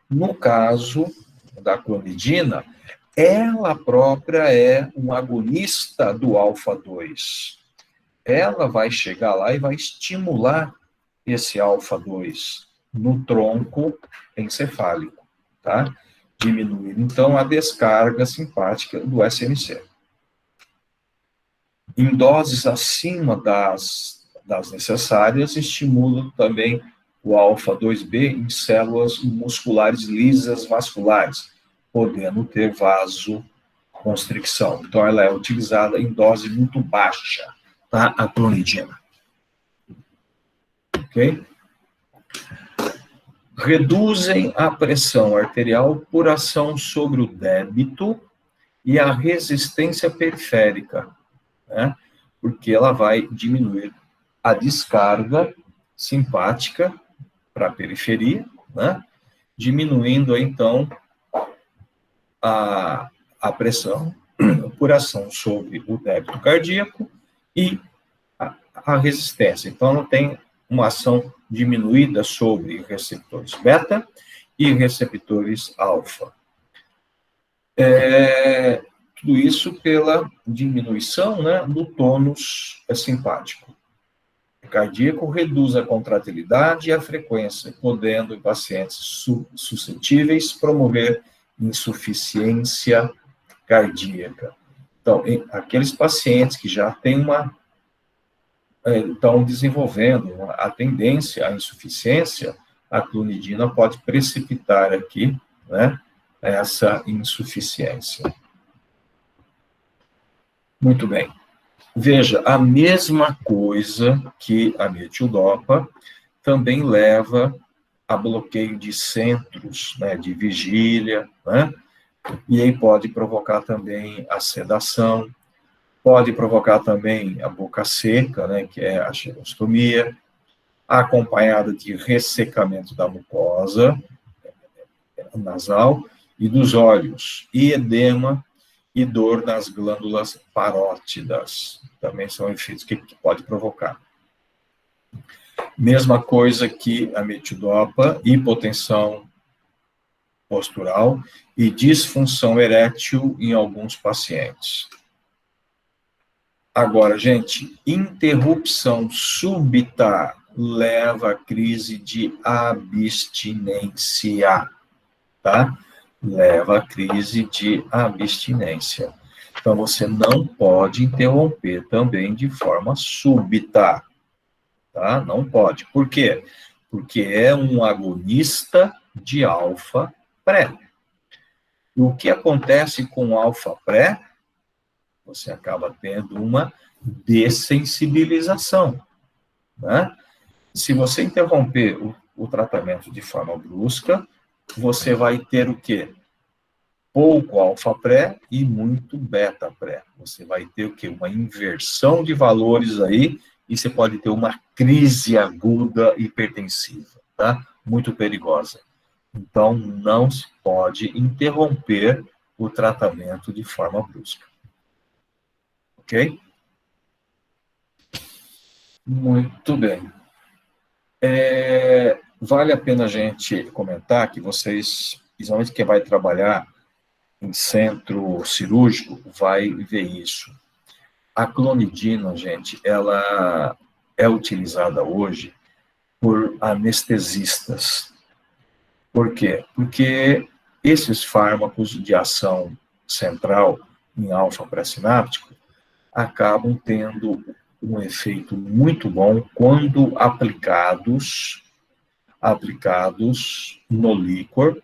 No caso da clonidina, ela própria é um agonista do alfa-2. Ela vai chegar lá e vai estimular esse alfa-2 no tronco encefálico, tá? Diminuir, então, a descarga simpática do SMC. Em doses acima das necessárias, estimula também o alfa-2B em células musculares lisas vasculares, podendo ter vasoconstricção. Então, ela é utilizada em dose muito baixa, tá? A clonidina. Ok? Reduzem a pressão arterial por ação sobre o débito e a resistência periférica, né? Porque ela vai diminuir a descarga simpática para a periferia, né? Diminuindo, então, a pressão por ação sobre o débito cardíaco e a resistência. Então, ela tem uma ação diminuída sobre receptores beta e receptores alfa. Tudo isso pela diminuição, né, do tônus simpático. O cardíaco reduz a contratilidade e a frequência, podendo, em pacientes suscetíveis, promover insuficiência cardíaca. Então, aqueles pacientes que já têm estão desenvolvendo a tendência à insuficiência, a clonidina pode precipitar aqui, né, essa insuficiência. Muito bem. Veja, a mesma coisa que a metildopa também leva a bloqueio de centros, né, de vigília, né, e aí pode provocar também a sedação, pode provocar também a boca seca, né, que é a xerostomia, acompanhada de ressecamento da mucosa nasal e dos olhos, e edema e dor nas glândulas parótidas. Também são efeitos que pode provocar. Mesma coisa que a metildopa, hipotensão postural e disfunção erétil em alguns pacientes. Agora, gente, interrupção súbita leva à crise de abstinência, tá? Leva à crise de abstinência. Então, você não pode interromper também de forma súbita, tá? Não pode. Por quê? Porque é um agonista de alfa-pré. E o que acontece com o alfa-pré? Você acaba tendo uma dessensibilização, né? Se você interromper o tratamento de forma brusca, você vai ter o quê? Pouco alfa-pré e muito beta-pré. Você vai ter o quê? Uma inversão de valores aí, e você pode ter uma crise aguda hipertensiva, tá? Muito perigosa. Então, não se pode interromper o tratamento de forma brusca. Ok? Muito bem. Vale a pena a gente comentar que vocês, principalmente quem vai trabalhar em centro cirúrgico, vai ver isso. A clonidina, gente, ela é utilizada hoje por anestesistas. Por quê? Porque esses fármacos de ação central em alfa-pré-sináptico acabam tendo um efeito muito bom quando aplicados no líquor,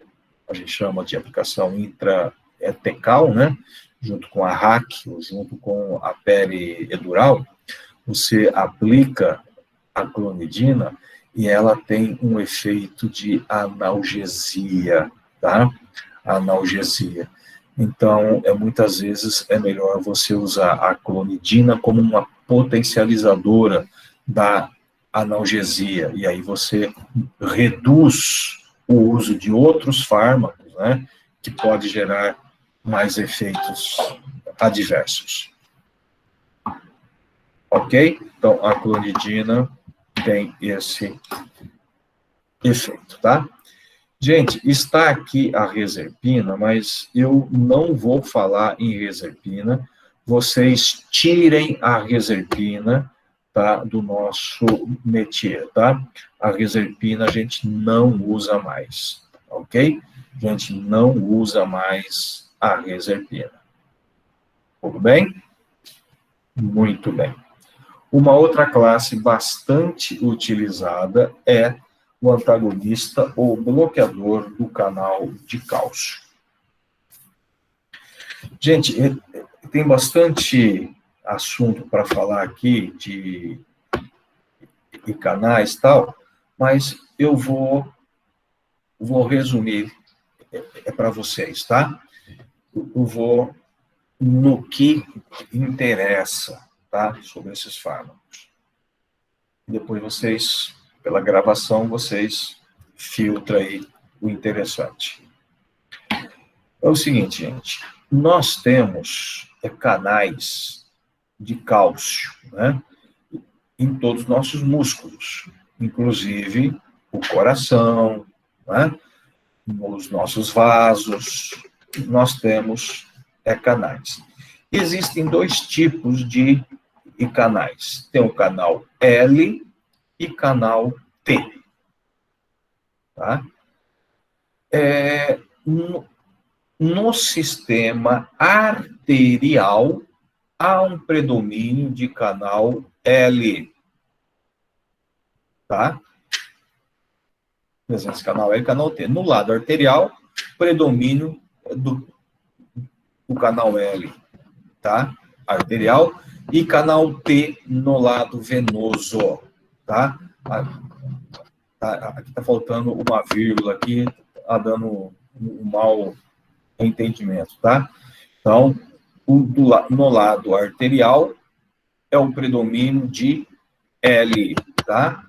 a gente chama de aplicação intratecal, né? Junto com a RAC, ou junto com a periedural, você aplica a clonidina e ela tem um efeito de analgesia, tá? Analgesia. Então, muitas vezes é melhor você usar a clonidina como uma potencializadora da analgesia, e aí você reduz o uso de outros fármacos, né, que pode gerar mais efeitos adversos. Ok? Então, a clonidina tem esse efeito, tá? Gente, está aqui a reserpina, mas eu não vou falar em reserpina. Vocês tirem a reserpina, tá, do nosso métier, tá? A reserpina a gente não usa mais, ok? A gente não usa mais a reserpina. Tudo bem? Muito bem. Uma outra classe bastante utilizada é o antagonista ou bloqueador do canal de cálcio. Gente, tem bastante assunto para falar aqui de canais e tal, mas eu vou resumir para vocês, tá? Eu vou no que interessa, tá? Sobre esses fármacos. Depois vocês, pela gravação, vocês filtram aí o interessante. É o seguinte, gente, nós temos canais de cálcio, né? Em todos os nossos músculos, inclusive o coração, né? Nos nossos vasos, nós temos canais. Existem dois tipos de canais. Tem o canal L e canal T. Tá? No sistema arterial, há um predomínio de canal L. Tá? Esse canal L e canal T. No lado arterial, predomínio do canal L, tá? Arterial, e canal T no lado venoso, tá? Aqui está faltando uma vírgula aqui, está dando um mau entendimento, tá? Então, no lado arterial é o predomínio de L, tá?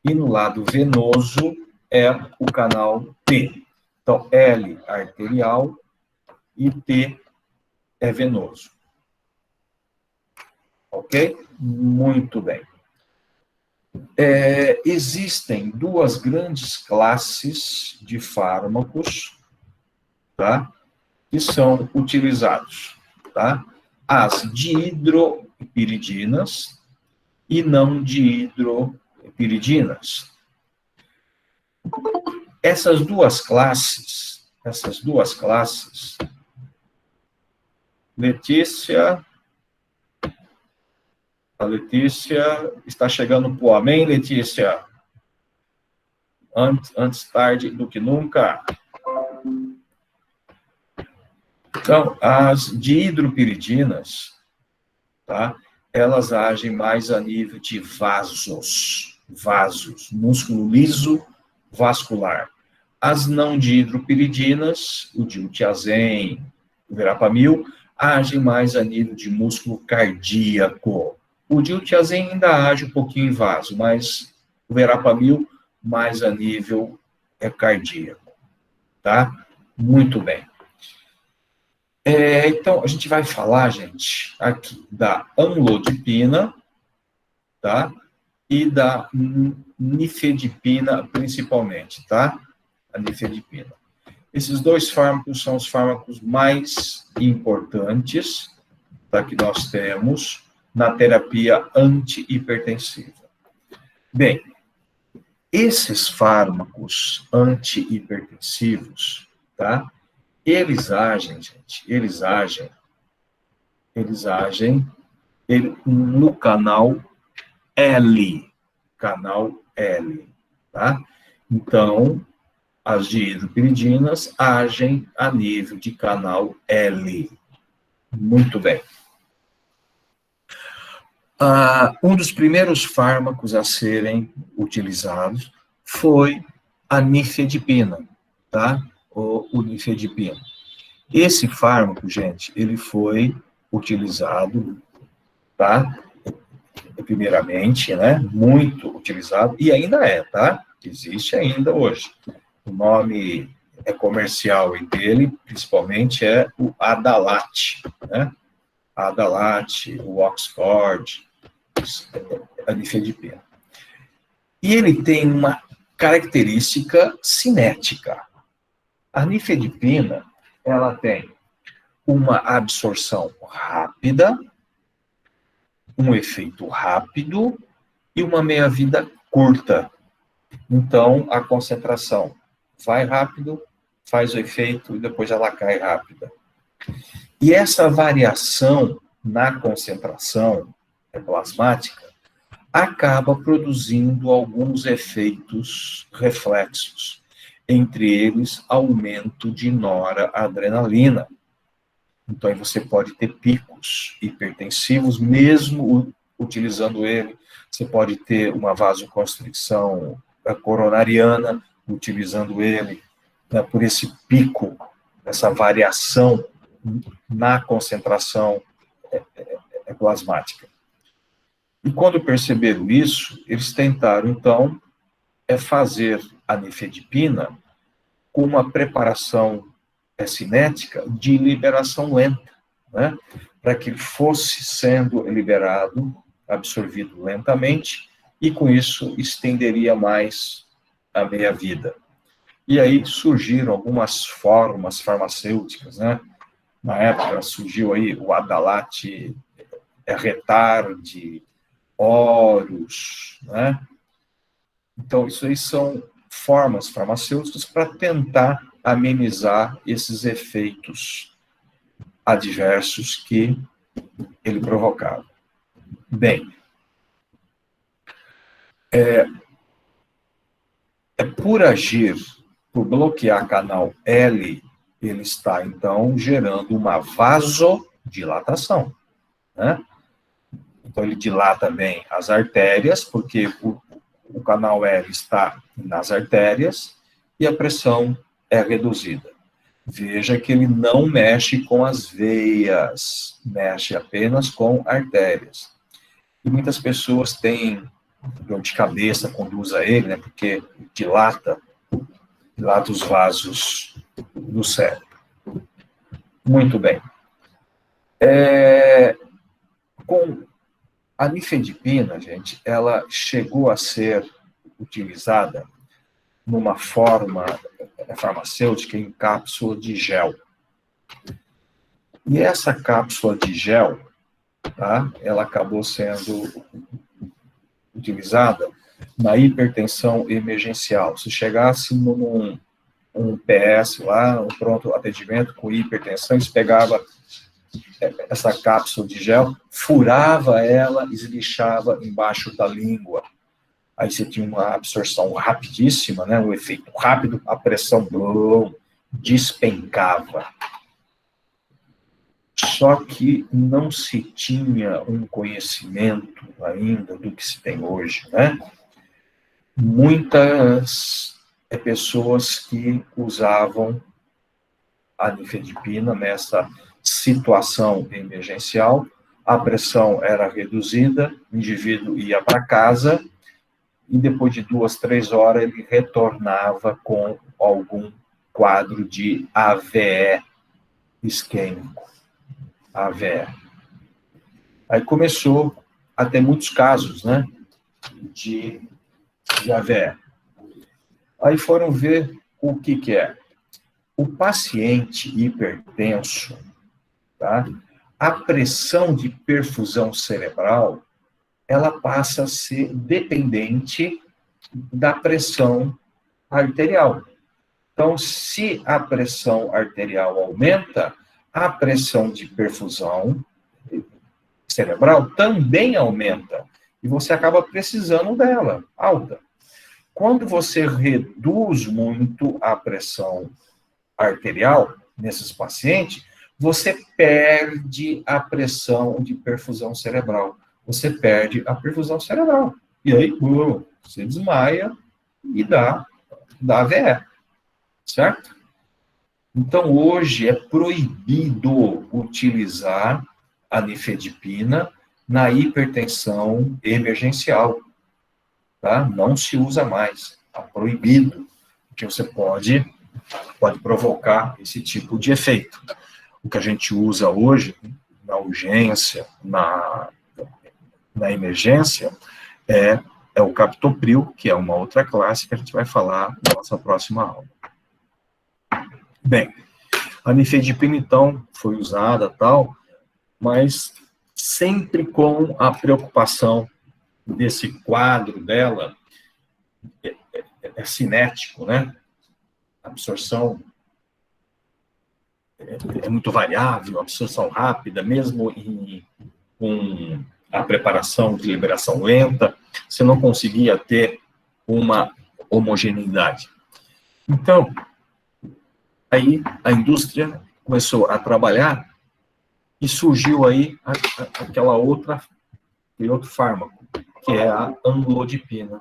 E no lado venoso é o canal T. Então, L arterial e T é venoso. Ok? Muito bem. Existem duas grandes classes de fármacos, tá? Que são utilizados, tá? As dihidropiridinas e não dihidropiridinas. Essas duas classes, Letícia, a Letícia está chegando para o amém, Letícia? Antes tarde do que nunca. Então, as dihidropiridinas, tá? Elas agem mais a nível de vasos, músculo liso vascular. As não dihidropiridinas, o diltiazem, o verapamil, agem mais a nível de músculo cardíaco. O diltiazem ainda age um pouquinho em vaso, mas o verapamil mais a nível cardíaco, tá? Muito bem. Então, a gente vai falar, gente, aqui da amlodipina, tá? E da nifedipina, principalmente, tá? A nifedipina. Esses dois fármacos são os fármacos mais importantes, tá, que nós temos na terapia antihipertensiva. Bem, esses fármacos antihipertensivos, tá? Eles agem, gente, no canal L, tá? Então, as dihidropiridinas agem a nível de canal L. Muito bem. Um dos primeiros fármacos a serem utilizados foi a nifedipina, tá? O nifedipina. Esse fármaco, gente, ele foi utilizado, tá? Primeiramente, né? Muito utilizado, e ainda tá? Existe ainda hoje. O nome comercial dele, principalmente, é o Adalat, né? Adalat, o Oxford, a nifedipina. E ele tem uma característica cinética. A nifedipina, ela tem uma absorção rápida, um efeito rápido e uma meia-vida curta. Então, a concentração vai rápido, faz o efeito e depois ela cai rápida. E essa variação na concentração plasmática acaba produzindo alguns efeitos reflexos, entre eles aumento de noradrenalina. Então, aí você pode ter picos hipertensivos, mesmo utilizando ele. Você pode ter uma vasoconstricção coronariana, utilizando ele, né, por esse pico, essa variação na concentração plasmática. E quando perceberam isso, eles tentaram, então, fazer a nifedipina com uma preparação cinética de liberação lenta, né? Para que ele fosse sendo liberado, absorvido lentamente, e com isso estenderia mais a meia-vida. E aí surgiram algumas formas farmacêuticas, né? Na época surgiu aí o Adalat Retard, Horus, né? Então, isso aí são formas farmacêuticas para tentar amenizar esses efeitos adversos que ele provocava. Bem, por agir, por bloquear canal L, ele está, então, gerando uma vasodilatação, né? Então, ele dilata bem as artérias, porque o canal L está nas artérias e a pressão é reduzida. Veja que ele não mexe com as veias, mexe apenas com artérias. E muitas pessoas têm dor de cabeça quando usa ele, né, porque dilata os vasos do cérebro. Muito bem. Com a nifedipina, gente, ela chegou a ser utilizada numa forma farmacêutica em cápsula de gel. E essa cápsula de gel, tá, ela acabou sendo utilizada na hipertensão emergencial. Se chegasse num PS lá, um pronto atendimento com hipertensão, eles pegava essa cápsula de gel, furava ela e esguichava embaixo da língua. Aí você tinha uma absorção rapidíssima, né, um efeito rápido, a pressão despencava. Só que não se tinha um conhecimento ainda do que se tem hoje, né? Muitas pessoas que usavam a nifedipina nessa situação emergencial, a pressão era reduzida, o indivíduo ia para casa e depois de 2, 3 horas ele retornava com algum quadro de AVE isquêmico. AVE. Aí começou a ter muitos casos, né, de AVE. Aí foram ver o que é. O paciente hipertenso, tá? A pressão de perfusão cerebral, ela passa a ser dependente da pressão arterial. Então, se a pressão arterial aumenta, a pressão de perfusão cerebral também aumenta. E você acaba precisando dela, alta. Quando você reduz muito a pressão arterial nesses pacientes, você perde a pressão de perfusão cerebral. Você perde a perfusão cerebral. E aí, você desmaia e dá AVE. Certo? Então, hoje é proibido utilizar a nifedipina na hipertensão emergencial. Tá? Não se usa mais. Está proibido. Porque você pode provocar esse tipo de efeito. O que a gente usa hoje, na urgência, na emergência, é o captopril, que é uma outra classe que a gente vai falar na nossa próxima aula. Bem, a nifedipina, então, foi usada, tal, mas sempre com a preocupação desse quadro dela, cinético, né? A absorção é muito variável, absorção rápida, mesmo com a preparação de liberação lenta, você não conseguia ter uma homogeneidade. Então, aí a indústria começou a trabalhar e surgiu aí aquele outro fármaco, que é a amlodipina.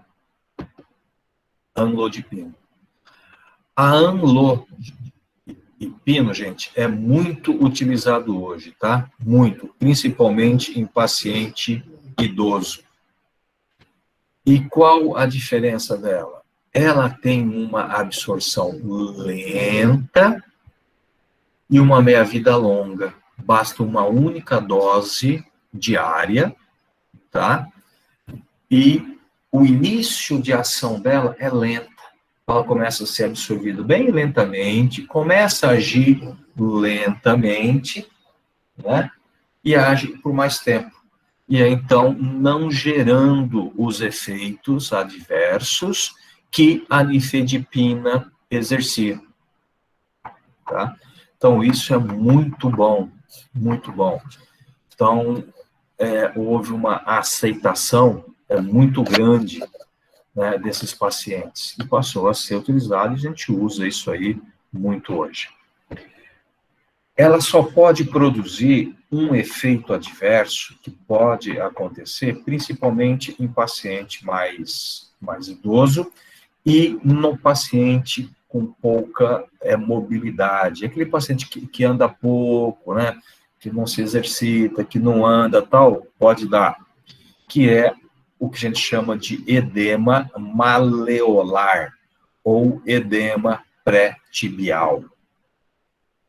A amlodipina, gente, é muito utilizado hoje, tá? Muito, principalmente em paciente idoso. E qual a diferença dela? Ela tem uma absorção lenta e uma meia-vida longa. Basta uma única dose diária, tá? E o início de ação dela é lenta. Ela começa a ser absorvida bem lentamente, começa a agir lentamente, né? E age por mais tempo. E aí, então, não gerando os efeitos adversos que a nifedipina exercia. Tá? Então, isso é muito bom, muito bom. Então, houve uma aceitação muito grande, né, desses pacientes, e passou a ser utilizado, e a gente usa isso aí muito hoje. Ela só pode produzir um efeito adverso que pode acontecer, principalmente em paciente mais idoso e no paciente com pouca mobilidade. Aquele paciente que anda pouco, né, que não se exercita, que não anda, tal, pode dar, que é o que a gente chama de edema maleolar ou edema pré-tibial.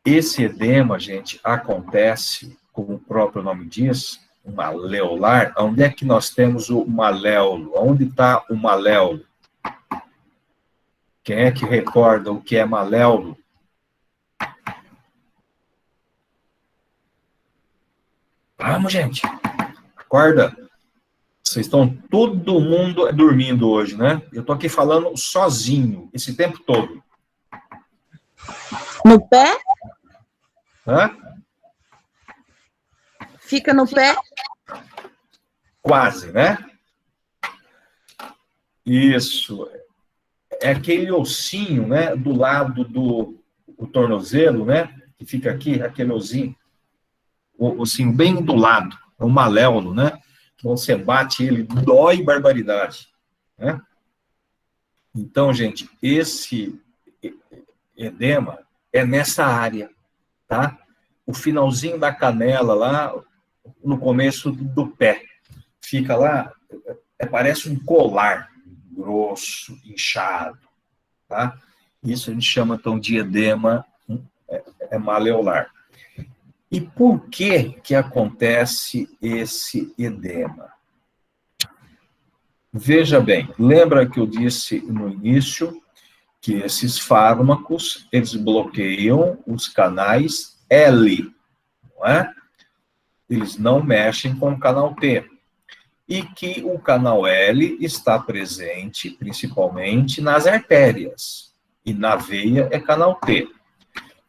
Esse edema, gente, acontece, como o próprio nome diz, maleolar. Onde é que nós temos o maléolo? Onde está o maléolo? Quem é que recorda o que é maléolo? Vamos, gente. Acorda. Vocês estão todo mundo dormindo hoje, né? Eu estou aqui falando sozinho, esse tempo todo. No pé? Hã? Fica no pé? Quase, né? Isso. É aquele ossinho, né, do lado do tornozelo, né, que fica aqui, aquele ossinho bem do lado, o maléolo, né? Quando você bate ele, dói barbaridade, né? Então, gente, esse edema é nessa área, tá? O finalzinho da canela lá, no começo do pé. Fica lá, parece um colar grosso, inchado, tá? Isso a gente chama, então, de edema maleolar. E por que acontece esse edema? Veja bem, lembra que eu disse no início que esses fármacos, eles bloqueiam os canais L, não é? Eles não mexem com o canal T. E que o canal L está presente principalmente nas artérias. E na veia é canal T.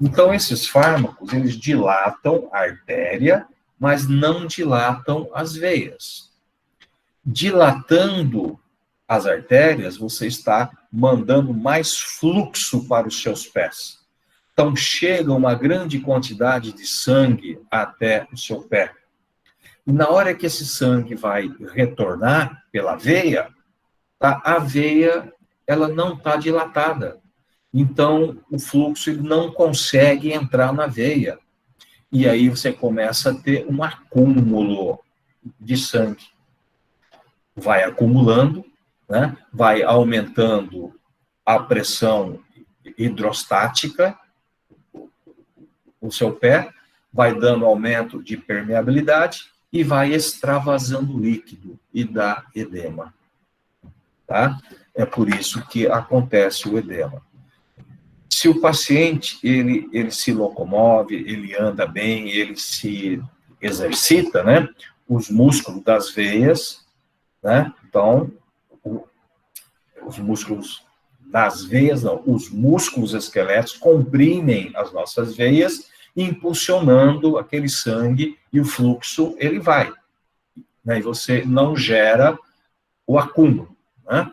Então, esses fármacos, eles dilatam a artéria, mas não dilatam as veias. Dilatando as artérias, você está mandando mais fluxo para os seus pés. Então, chega uma grande quantidade de sangue até o seu pé. E na hora que esse sangue vai retornar pela veia, tá? A veia, ela não está dilatada. Então, o fluxo ele não consegue entrar na veia. E aí você começa a ter um acúmulo de sangue. Vai acumulando, né? Vai aumentando a pressão hidrostática, o seu pé, vai dando aumento de permeabilidade e vai extravasando líquido e dá edema. Tá? É por isso que acontece o edema. Se o paciente, ele se locomove, ele anda bem, ele se exercita, né? Os músculos das veias, né? Então, os músculos das veias, não, os músculos esqueléticos comprimem as nossas veias, impulsionando aquele sangue e o fluxo, ele vai, né? E você não gera o acúmulo, né?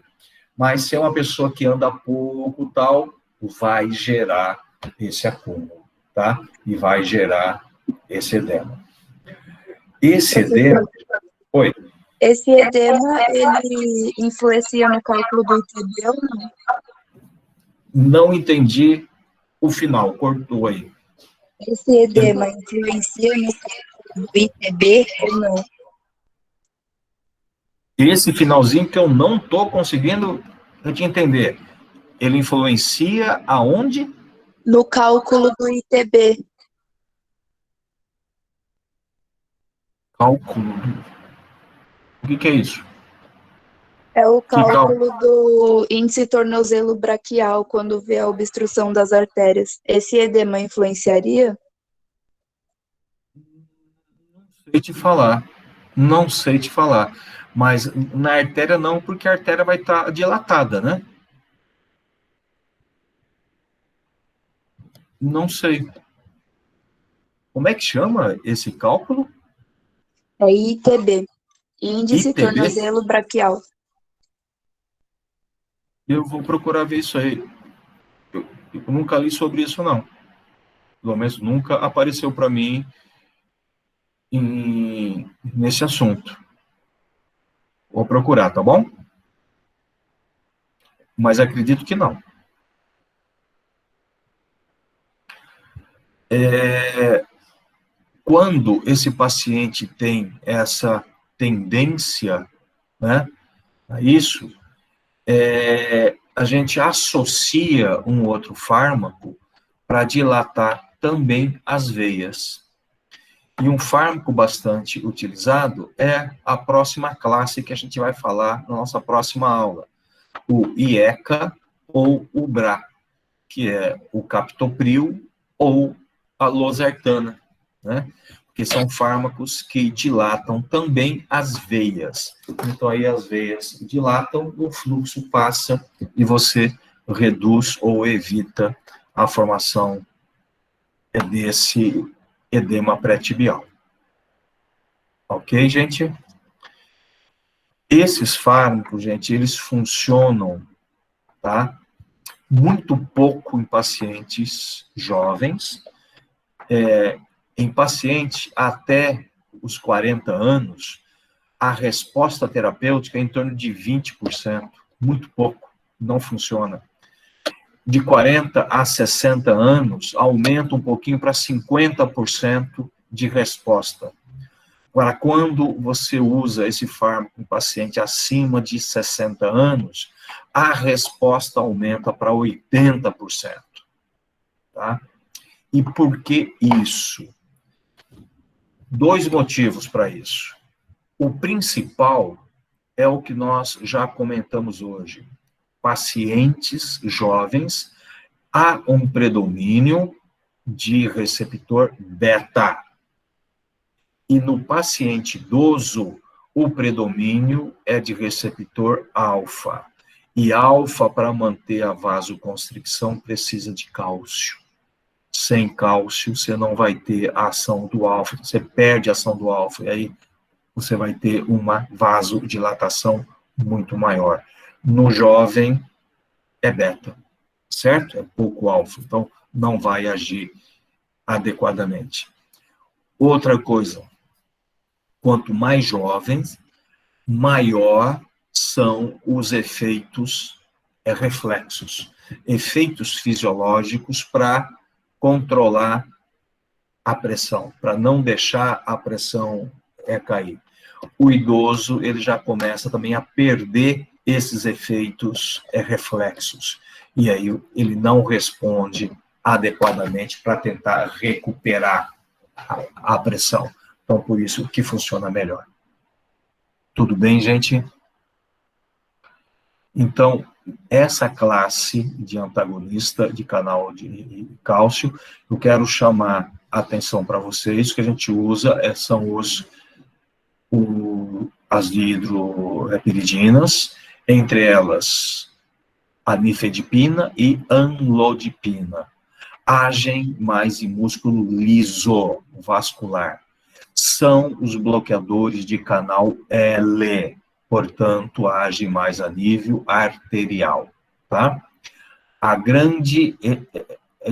Mas se é uma pessoa que anda pouco, tal, vai gerar esse acúmulo, tá? E vai gerar esse edema. Esse edema... Oi? Esse edema, ele influencia no cálculo do ITB ou não? Não entendi o final, cortou aí. Esse edema influencia no cálculo do ITB ou não? Esse finalzinho que eu não estou conseguindo te entender. Ele influencia aonde? No cálculo do ITB. Cálculo. O que é isso? É o cálculo do índice tornozelo braquial quando vê a obstrução das artérias. Esse edema influenciaria? Não sei te falar. Não sei te falar. Mas na artéria não, porque a artéria vai estar dilatada, né? Não sei. Como é que chama esse cálculo? É ITB, índice ITB? tornozelo braquial. Eu vou procurar ver isso aí. Eu nunca li sobre isso, não. Pelo menos nunca apareceu para mim nesse assunto. Vou procurar, tá bom? Mas acredito que não. Quando esse paciente tem essa tendência, né, a isso, a gente associa um outro fármaco para dilatar também as veias. E um fármaco bastante utilizado é a próxima classe que a gente vai falar na nossa próxima aula, o IECA ou o BRA, que é o captopril ou a losartana, né? Que são fármacos que dilatam também as veias. Então, aí as veias dilatam, o fluxo passa e você reduz ou evita a formação desse edema pré-tibial. Ok, gente? Esses fármacos, gente, eles funcionam, tá? Muito pouco em pacientes jovens, em paciente até os 40 anos, a resposta terapêutica é em torno de 20%, muito pouco, não funciona. De 40 a 60 anos, aumenta um pouquinho para 50% de resposta. Agora, quando você usa esse fármaco em paciente acima de 60 anos, a resposta aumenta para 80%. Tá? E por que isso? Dois motivos para isso. O principal é o que nós já comentamos hoje. Pacientes jovens, há um predomínio de receptor beta. E no paciente idoso, o predomínio é de receptor alfa. E alfa, para manter a vasoconstricção, precisa de cálcio. Sem cálcio, você não vai ter a ação do alfa, você perde a ação do alfa, e aí você vai ter uma vasodilatação muito maior. No jovem, é beta, certo? É pouco alfa, então não vai agir adequadamente. Outra coisa, quanto mais jovens, maior são os efeitos reflexos, efeitos fisiológicos para controlar a pressão, para não deixar a pressão cair. O idoso, ele já começa também a perder esses efeitos reflexos, e aí ele não responde adequadamente para tentar recuperar a pressão. Então, por isso que funciona melhor. Tudo bem, gente? Então, essa classe de antagonista de canal de cálcio, eu quero chamar a atenção para vocês, que a gente usa são as dihidroepiridinas, entre elas a nifedipina e amlodipina. Agem mais em músculo liso, vascular. são os bloqueadores de canal L, portanto, agem mais a nível arterial, tá? A grande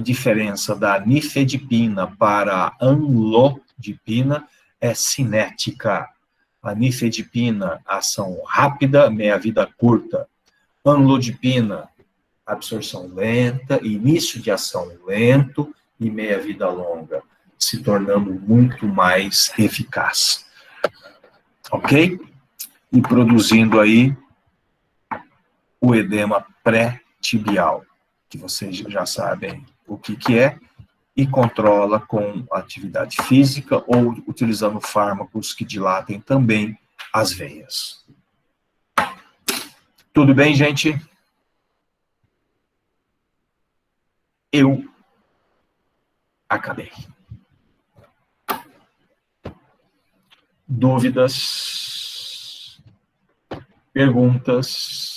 diferença da nifedipina para a amlodipina é cinética. A nifedipina, ação rápida, meia-vida curta. Amlodipina, absorção lenta, início de ação lento e meia-vida longa, se tornando muito mais eficaz. Ok? E produzindo aí o edema pré-tibial, que vocês já sabem o que é, e controla com atividade física ou utilizando fármacos que dilatem também as veias. Tudo bem, gente? Eu acabei. Dúvidas? Perguntas?